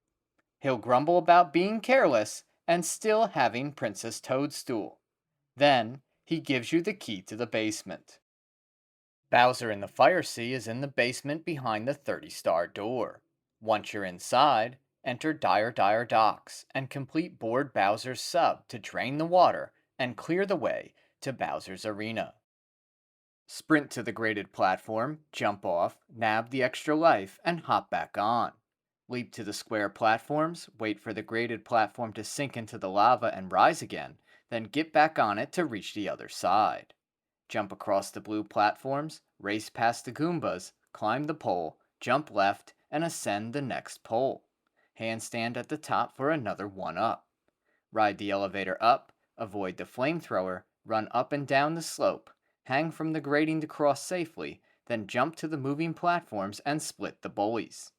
He'll grumble about being careless and still having Princess Toadstool. Then, he gives you the key to the basement. Bowser in the Fire Sea is in the basement behind the 30-star door. Once you're inside, enter Dire Dire Docks and complete board Bowser's sub to drain the water and clear the way to Bowser's Arena. Sprint to the graded platform, jump off, nab the extra life, and hop back on. Leap to the square platforms, wait for the graded platform to sink into the lava and rise again, then get back on it to reach the other side. Jump across the blue platforms, race past the Goombas, climb the pole, jump left, and ascend the next pole. Handstand at the top for another 1-up. Ride the elevator up, avoid the flamethrower, run up and down the slope, hang from the grating to cross safely, then jump to the moving platforms and split the Bullies.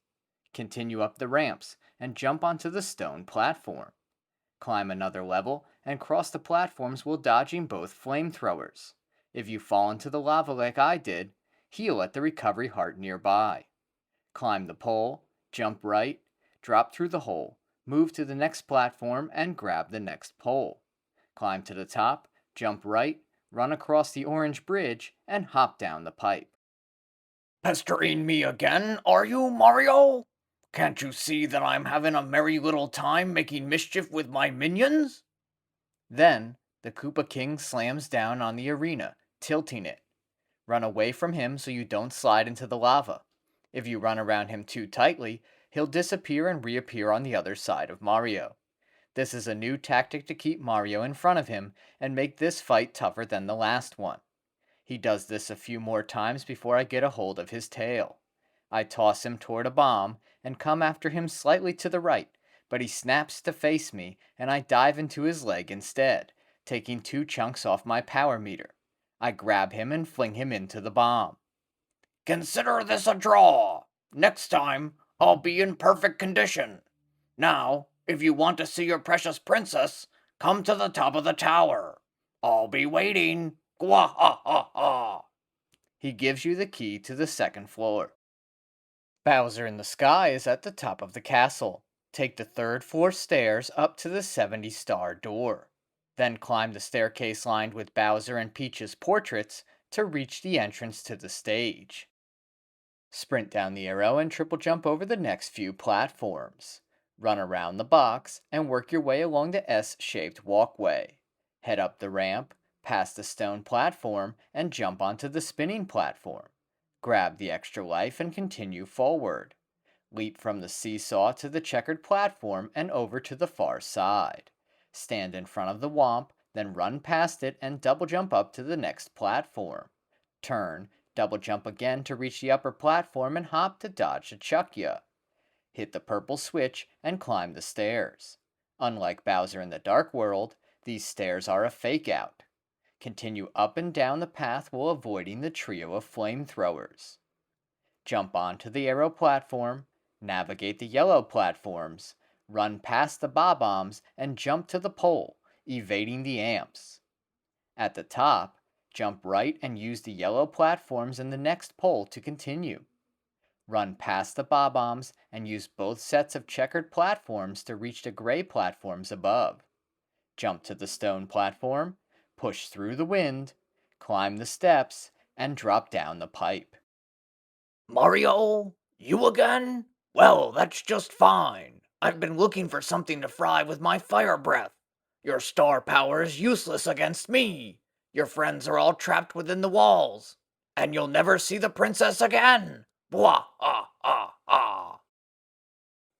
Continue up the ramps and jump onto the stone platform. Climb another level and cross the platforms while dodging both flamethrowers. If you fall into the lava like I did, heal at the recovery heart nearby. Climb the pole, jump right, drop through the hole, move to the next platform and grab the next pole. Climb to the top, jump right, run across the orange bridge, and hop down the pipe. "Pestering me again, are you, Mario? Can't you see that I'm having a merry little time making mischief with my minions?" Then, the Koopa King slams down on the arena, tilting it. Run away from him so you don't slide into the lava. If you run around him too tightly, he'll disappear and reappear on the other side of Mario. This is a new tactic to keep Mario in front of him and make this fight tougher than the last one. He does this a few more times before I get a hold of his tail. I toss him toward a bomb and come after him slightly to the right, but he snaps to face me and I dive into his leg instead, taking 2 chunks off my power meter. I grab him and fling him into the bomb. "Consider this a draw. Next time, I'll be in perfect condition. Now, if you want to see your precious princess, come to the top of the tower. I'll be waiting. Gwa ha ha ha." He gives you the key to the second floor. Bowser in the Sky is at the top of the castle. Take the 3rd floor stairs up to the 70-star door. Then climb the staircase lined with Bowser and Peach's portraits to reach the entrance to the stage. Sprint down the arrow and triple jump over the next few platforms. Run around the box and work your way along the S-shaped walkway. Head up the ramp, past the stone platform, and jump onto the spinning platform. Grab the extra life and continue forward. Leap from the seesaw to the checkered platform and over to the far side. Stand in front of the Whomp, then run past it and double jump up to the next platform. Turn, double jump again to reach the upper platform and hop to dodge the Chuckya. Hit the purple switch and climb the stairs. Unlike Bowser in the Dark World, these stairs are a fake out. Continue up and down the path while avoiding the trio of flamethrowers. Jump onto the arrow platform, navigate the yellow platforms, run past the Bob-ombs, and jump to the pole, evading the amps. At the top, jump right and use the yellow platforms in the next pole to continue. Run past the Bob-ombs and use both sets of checkered platforms to reach the gray platforms above. Jump to the stone platform, push through the wind, climb the steps, and drop down the pipe. "Mario? You again? Well, that's just fine. I've been looking for something to fry with my fire breath. Your star power is useless against me. Your friends are all trapped within the walls. And you'll never see the princess again. Blah ha ha ha."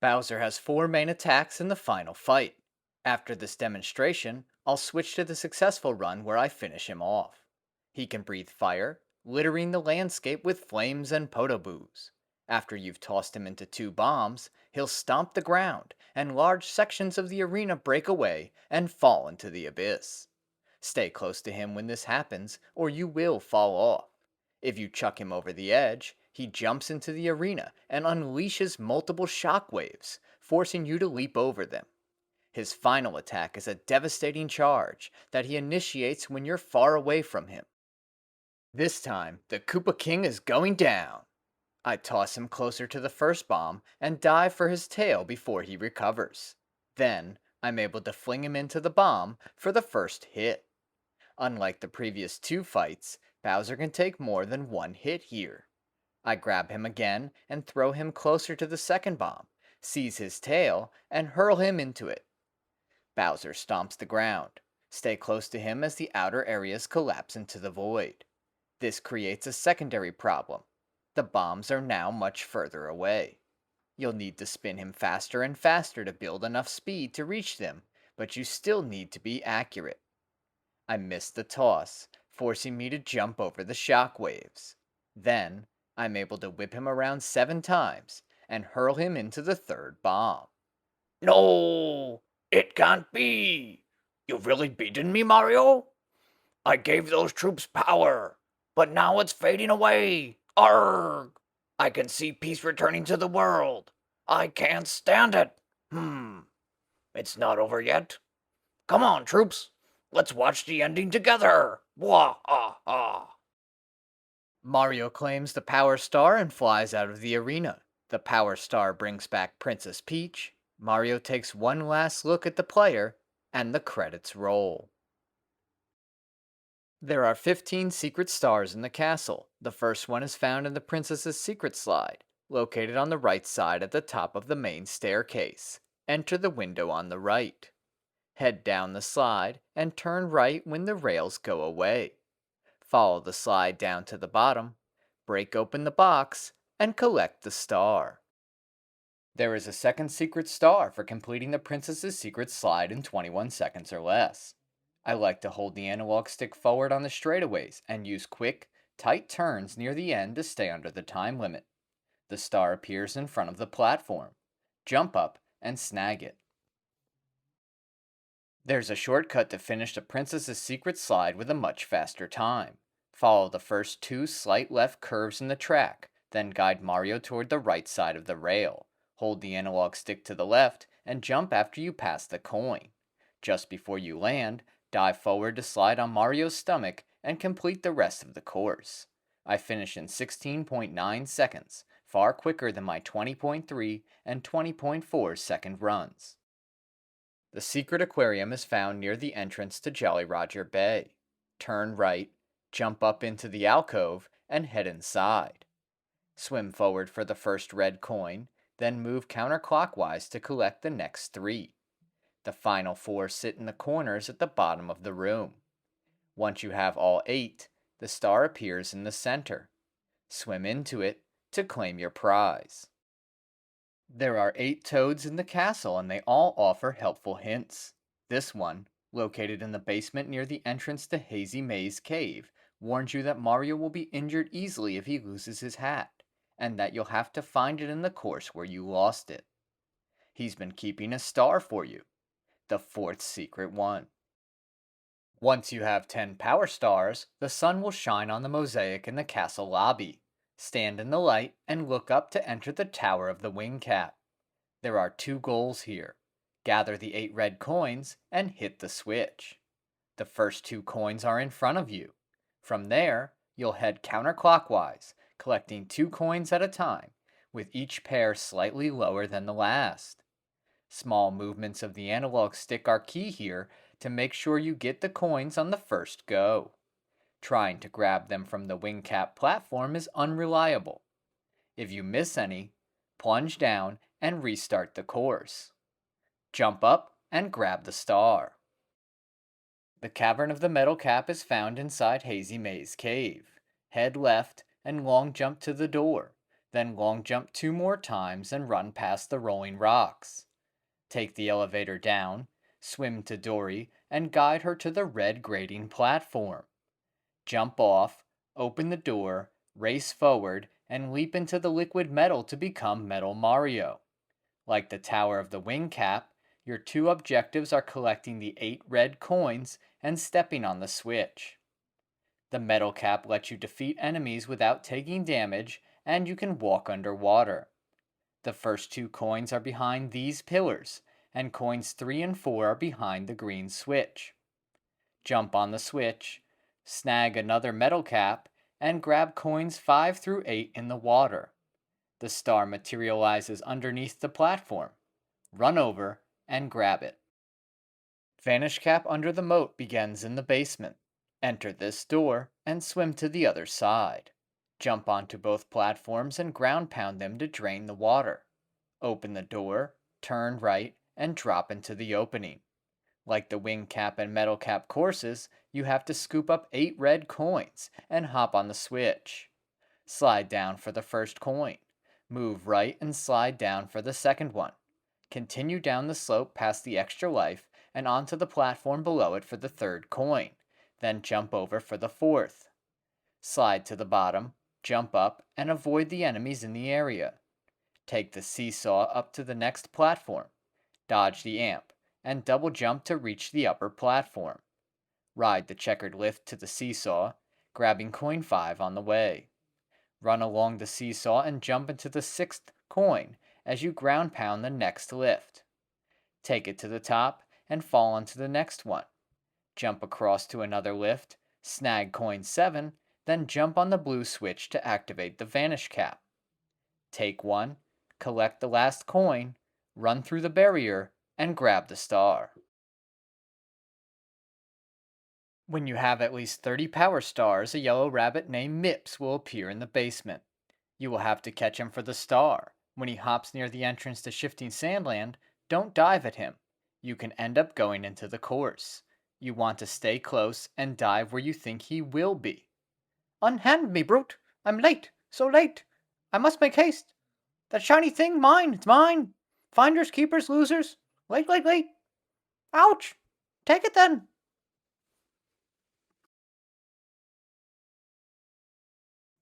Bowser has 4 main attacks in the final fight. After this demonstration, I'll switch to the successful run where I finish him off. He can breathe fire, littering the landscape with flames and podoboos. After you've tossed him into 2 bombs, he'll stomp the ground, and large sections of the arena break away and fall into the abyss. Stay close to him when this happens, or you will fall off. If you chuck him over the edge, he jumps into the arena and unleashes multiple shockwaves, forcing you to leap over them. His final attack is a devastating charge that he initiates when you're far away from him. This time, the Koopa King is going down. I toss him closer to the first bomb and dive for his tail before he recovers. Then, I'm able to fling him into the bomb for the first hit. Unlike the previous 2 fights, Bowser can take more than 1 hit here. I grab him again and throw him closer to the second bomb, seize his tail, and hurl him into it. Bowser stomps the ground. Stay close to him as the outer areas collapse into the void. This creates a secondary problem. The bombs are now much further away. You'll need to spin him faster and faster to build enough speed to reach them, but you still need to be accurate. I miss the toss, forcing me to jump over the shockwaves. Then, I'm able to whip him around 7 times and hurl him into the third bomb. No, it can't be. You've really beaten me, Mario? I gave those troops power, but now it's fading away. Arrgh! I can see peace returning to the world. I can't stand it. It's not over yet. Come on, troops. Let's watch the ending together. Wah ah ah. Mario claims the Power Star and flies out of the arena. The Power Star brings back Princess Peach. Mario takes one last look at the player, and the credits roll. There are 15 secret stars in the castle. The first one is found in the Princess's Secret Slide, located on the right side at the top of the main staircase. Enter the window on the right. Head down the slide and turn right when the rails go away. Follow the slide down to the bottom, break open the box, and collect the star. There is a second secret star for completing the Princess's Secret Slide in 21 seconds or less. I like to hold the analog stick forward on the straightaways and use quick, tight turns near the end to stay under the time limit. The star appears in front of the platform. Jump up and snag it. There's a shortcut to finish the Princess's Secret Slide with a much faster time. Follow the first 2 slight left curves in the track, then guide Mario toward the right side of the rail. Hold the analog stick to the left and jump after you pass the coin. Just before you land, dive forward to slide on Mario's stomach and complete the rest of the course. I finish in 16.9 seconds, far quicker than my 20.3 and 20.4 second runs. The Secret Aquarium is found near the entrance to Jolly Roger Bay. Turn right, jump up into the alcove, and head inside. Swim forward for the first red coin, then move counterclockwise to collect the next 3. The final 4 sit in the corners at the bottom of the room. Once you have all 8, the star appears in the center. Swim into it to claim your prize. There are 8 toads in the castle and they all offer helpful hints. This one, located in the basement near the entrance to Hazy Maze Cave, warns you that Mario will be injured easily if he loses his hat, and that you'll have to find it in the course where you lost it. He's been keeping a star for you, the 4th secret one. Once you have 10 power stars, the sun will shine on the mosaic in the castle lobby. Stand in the light and look up to enter the Tower of the Wing Cap. There are 2 goals here. Gather the 8 red coins and hit the switch. The first 2 coins are in front of you. From there, you'll head counterclockwise, collecting 2 coins at a time, with each pair slightly lower than the last. Small movements of the analog stick are key here to make sure you get the coins on the first go. Trying to grab them from the wing cap platform is unreliable. If you miss any, plunge down and restart the course. Jump up and grab the star. The Cavern of the Metal Cap is found inside Hazy Maze Cave. Head left and long jump to the door, then long jump 2 more times and run past the rolling rocks. Take the elevator down, swim to Dory, and guide her to the red grading platform. Jump off, open the door, race forward, and leap into the liquid metal to become Metal Mario. Like the Tower of the Wing Cap, your two objectives are collecting the 8 red coins and stepping on the switch. The metal cap lets you defeat enemies without taking damage, and you can walk underwater. The first 2 coins are behind these pillars, and coins 3 and 4 are behind the green switch. Jump on the switch, snag another metal cap, and grab coins 5 through 8 in the water. The star materializes underneath the platform. Run over and grab it. Vanish Cap under the moat begins in the basement. Enter this door and swim to the other side. Jump onto both platforms and ground pound them to drain the water. Open the door, turn right, and drop into the opening. Like the Wing Cap and Metal Cap courses, you have to scoop up 8 red coins and hop on the switch. Slide down for the first coin. Move right and slide down for the second one. Continue down the slope past the extra life and onto the platform below it for the third coin, then jump over for the fourth. Slide to the bottom, jump up, and avoid the enemies in the area. Take the seesaw up to the next platform, dodge the amp, and double jump to reach the upper platform. Ride the checkered lift to the seesaw, grabbing coin 5 on the way. Run along the seesaw and jump into the 6th coin as you ground pound the next lift. Take it to the top and fall onto the next one. Jump across to another lift, snag coin 7, then jump on the blue switch to activate the Vanish Cap. Take one, collect the last coin, run through the barrier, and grab the star. When you have at least 30 power stars, a yellow rabbit named Mips will appear in the basement. You will have to catch him for the star. When he hops near the entrance to Shifting Sandland, don't dive at him. You can end up going into the course. You want to stay close and dive where you think he will be. Unhand me, brute! I'm late, so late! I must make haste! That shiny thing, mine, it's mine! Finders, keepers, losers! Late, late, late! Ouch! Take it then!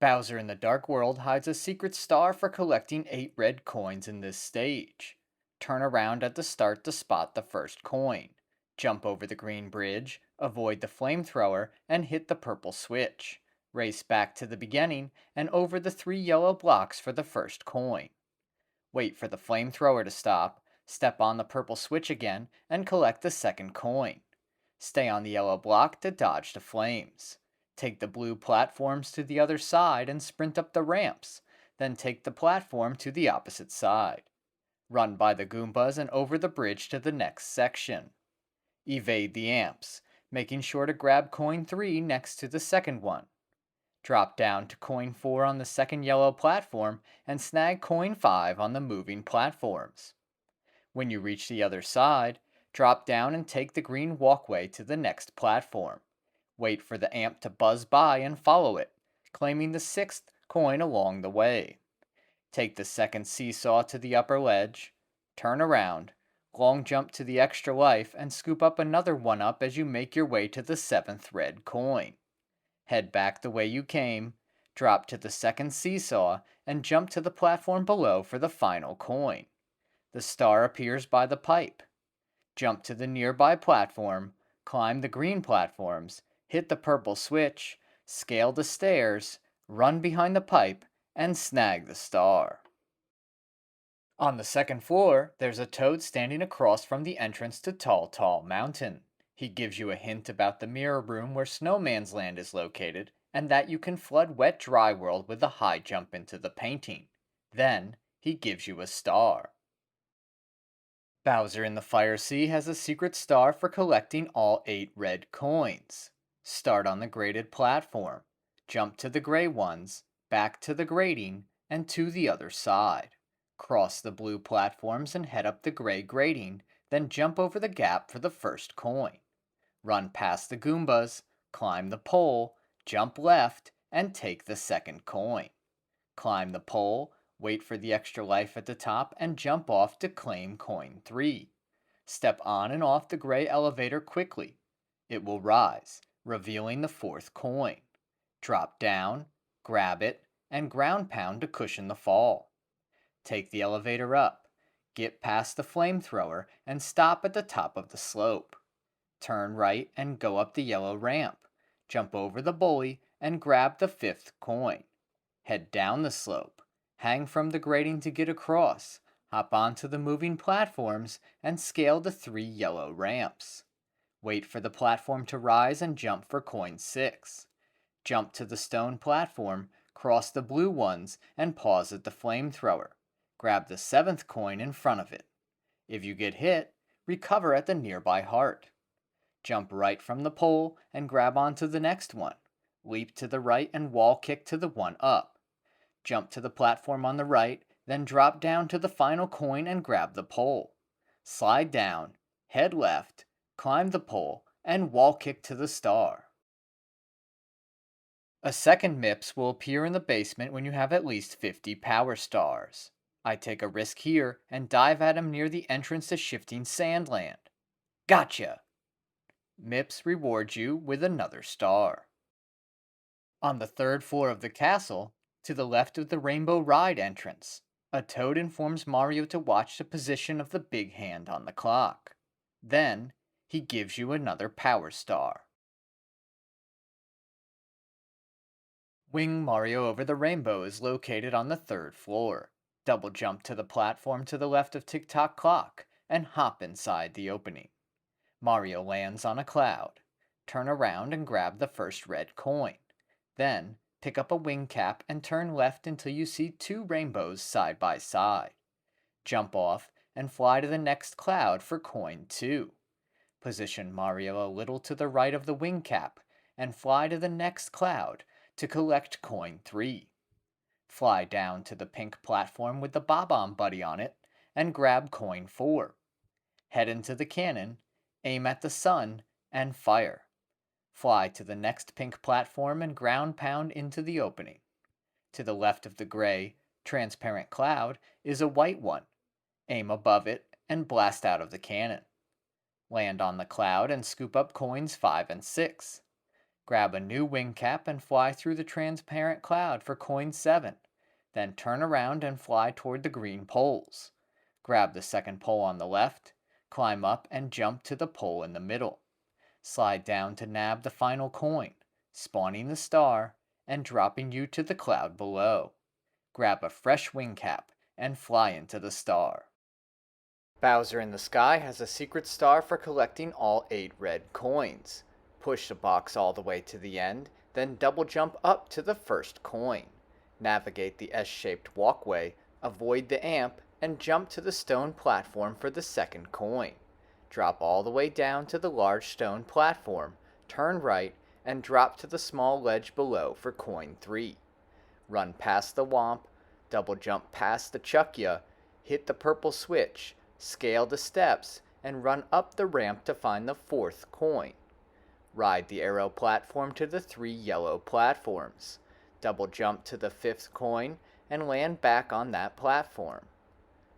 Bowser in the Dark World hides a secret star for collecting 8 red coins in this stage. Turn around at the start to spot the first coin. Jump over the green bridge, avoid the flamethrower, and hit the purple switch. Race back to the beginning and over the 3 yellow blocks for the first coin. Wait for the flamethrower to stop, step on the purple switch again, and collect the second coin. Stay on the yellow block to dodge the flames. Take the blue platforms to the other side and sprint up the ramps, then take the platform to the opposite side. Run by the Goombas and over the bridge to the next section. Evade the amps, making sure to grab coin 3 next to the second one. Drop down to coin 4 on the second yellow platform and snag coin 5 on the moving platforms. When you reach the other side, drop down and take the green walkway to the next platform. Wait for the amp to buzz by and follow it, claiming the 6th coin along the way. Take the second seesaw to the upper ledge, turn around, long jump to the extra life, and scoop up another 1-up as you make your way to the 7th red coin. Head back the way you came, drop to the second seesaw, and jump to the platform below for the final coin. The star appears by the pipe. Jump to the nearby platform, climb the green platforms, hit the purple switch, scale the stairs, run behind the pipe, and snag the star. On the second floor, there's a toad standing across from the entrance to Tall Tall Mountain. He gives you a hint about the mirror room where Snowman's Land is located, and that you can flood Wet Dry World with a high jump into the painting. Then, he gives you a star. Bowser in the Fire Sea has a secret star for collecting all 8 red coins. Start on the graded platform. Jump to the gray ones, back to the grading, and to the other side. Cross the blue platforms and head up the gray grading, then jump over the gap for the first coin. Run past the Goombas, climb the pole, jump left, and take the second coin. Climb the pole, wait for the extra life at the top, and jump off to claim coin 3. Step on and off the gray elevator quickly, It will rise, revealing the fourth coin. Drop down, grab it, and ground pound to cushion the fall. Take the elevator up, get past the flamethrower, and stop at the top of the slope. Turn right and go up the yellow ramp. Jump over the bully and grab the fifth coin. Head down the slope. Hang from the grating to get across. Hop onto the moving platforms and scale the 3 yellow ramps. Wait for the platform to rise and jump for coin 6. Jump to the stone platform, cross the blue ones, and pause at the flamethrower. Grab the 7th coin in front of it. If you get hit, recover at the nearby heart. Jump right from the pole and grab onto the next one. Leap to the right and wall kick to the one up. Jump to the platform on the right, then drop down to the final coin and grab the pole. Slide down, head left, climb the pole, and wall kick to the star. A second MIPS will appear in the basement when you have at least 50 power stars. I take a risk here and dive at him near the entrance to Shifting Sandland. Gotcha! MIPS rewards you with another star. On the 3rd floor of the castle, to the left of the Rainbow Ride entrance, a toad informs Mario to watch the position of the big hand on the clock. Then, he gives you another power star. Wing Mario over the rainbow is located on the 3rd floor. Double jump to the platform to the left of Tick Tock Clock and hop inside the opening. Mario lands on a cloud. Turn around and grab the first red coin. Then, pick up a wing cap and turn left until you see 2 rainbows side by side. Jump off and fly to the next cloud for coin 2. Position Mario a little to the right of the wing cap and fly to the next cloud to collect coin 3. Fly down to the pink platform with the Bob-omb buddy on it and grab coin 4. Head into the cannon, aim at the sun, and fire. Fly to the next pink platform and ground pound into the opening. To the left of the gray, transparent cloud is a white one. Aim above it and blast out of the cannon. Land on the cloud and scoop up coins 5 and 6. Grab a new wing cap and fly through the transparent cloud for coin 7. Then turn around and fly toward the green poles. Grab the second pole on the left, climb up and jump to the pole in the middle. Slide down to nab the final coin, spawning the star and dropping you to the cloud below. Grab a fresh wing cap and fly into the star. Bowser in the Sky has a secret star for collecting all 8 red coins. Push the box all the way to the end, then double jump up to the first coin. Navigate the S-shaped walkway, avoid the amp, and jump to the stone platform for the second coin. Drop all the way down to the large stone platform, turn right, and drop to the small ledge below for coin 3. Run past the Whomp, double jump past the Chuckya, hit the purple switch, scale the steps, and run up the ramp to find the 4th coin. Ride the arrow platform to the 3 yellow platforms. Double jump to the 5th coin and land back on that platform.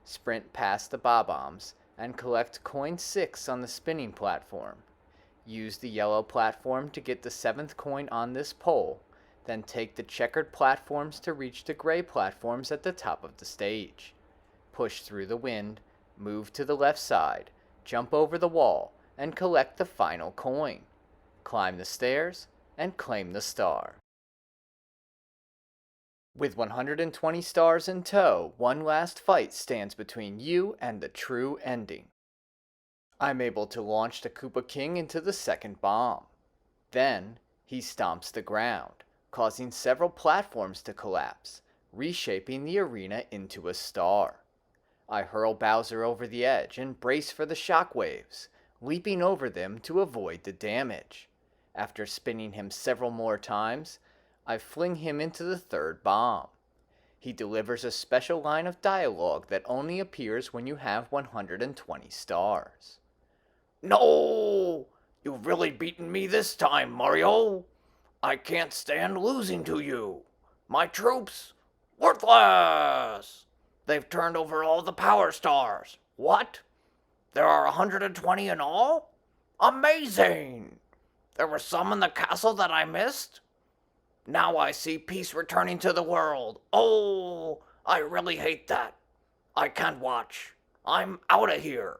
Sprint past the Bob-ombs and collect coin 6 on the spinning platform. Use the yellow platform to get the 7th coin on this pole, then take the checkered platforms to reach the gray platforms at the top of the stage. Push through the wind, move to the left side, jump over the wall, and collect the final coin. Climb the stairs, and claim the star. With 120 stars in tow, one last fight stands between you and the true ending. I'm able to launch the Koopa King into the second bomb. Then, he stomps the ground, causing several platforms to collapse, reshaping the arena into a star. I hurl Bowser over the edge and brace for the shockwaves, leaping over them to avoid the damage. After spinning him several more times, I fling him into the third bomb. He delivers a special line of dialogue that only appears when you have 120 stars. No! You've really beaten me this time, Mario. I can't stand losing to you. My troops, worthless! They've turned over all the power stars. What? There are 120 in all? Amazing! There were some in the castle that I missed? Now I see peace returning to the world. Oh, I really hate that. I can't watch. I'm out of here.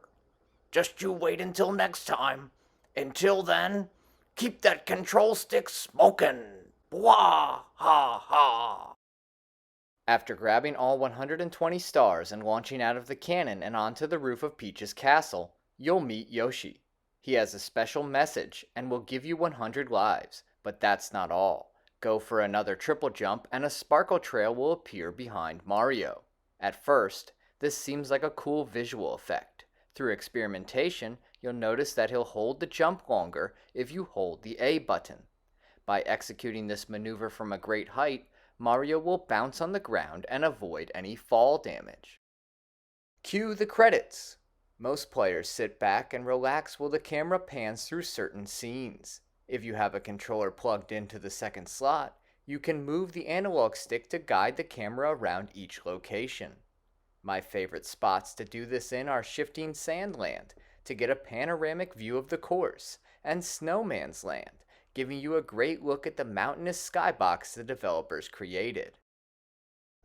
Just you wait until next time. Until then, keep that control stick smoking. Wah ha ha. After grabbing all 120 stars and launching out of the cannon and onto the roof of Peach's castle, you'll meet Yoshi. He has a special message and will give you 100 lives, but that's not all. Go for another triple jump and a sparkle trail will appear behind Mario. At first, this seems like a cool visual effect. Through experimentation, you'll notice that he'll hold the jump longer if you hold the A button. By executing this maneuver from a great height, Mario will bounce on the ground and avoid any fall damage. Cue the credits! Most players sit back and relax while the camera pans through certain scenes. If you have a controller plugged into the second slot, you can move the analog stick to guide the camera around each location. My favorite spots to do this in are Shifting Sandland, to get a panoramic view of the course, and Snowman's Land, giving you a great look at the mountainous skybox the developers created.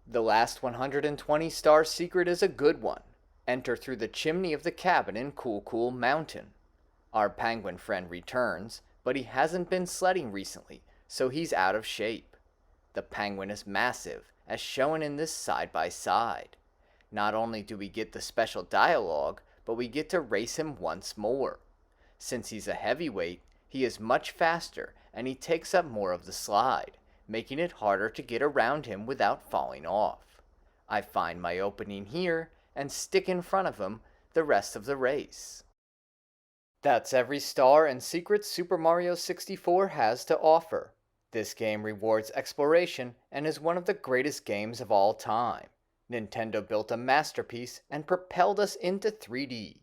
The last 120 star secret is a good one. Enter through the chimney of the cabin in Cool Cool Mountain. Our penguin friend returns, but he hasn't been sledding recently, so he's out of shape. The penguin is massive, as shown in this side by side. Not only do we get the special dialogue, but we get to race him once more. Since he's a heavyweight, he is much faster and he takes up more of the slide, making it harder to get around him without falling off. I find my opening here and stick in front of him the rest of the race. That's every star and secret Super Mario 64 has to offer. This game rewards exploration and is one of the greatest games of all time. Nintendo built a masterpiece and propelled us into 3D.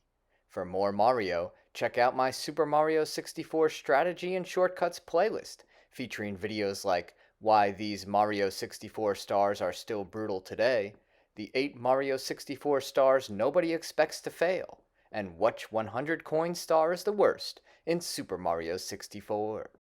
For more Mario, check out my Super Mario 64 strategy and shortcuts playlist, featuring videos like why these Mario 64 stars are still brutal today, the 8 Mario 64 stars nobody expects to fail, and which 100 coin star is the worst in Super Mario 64.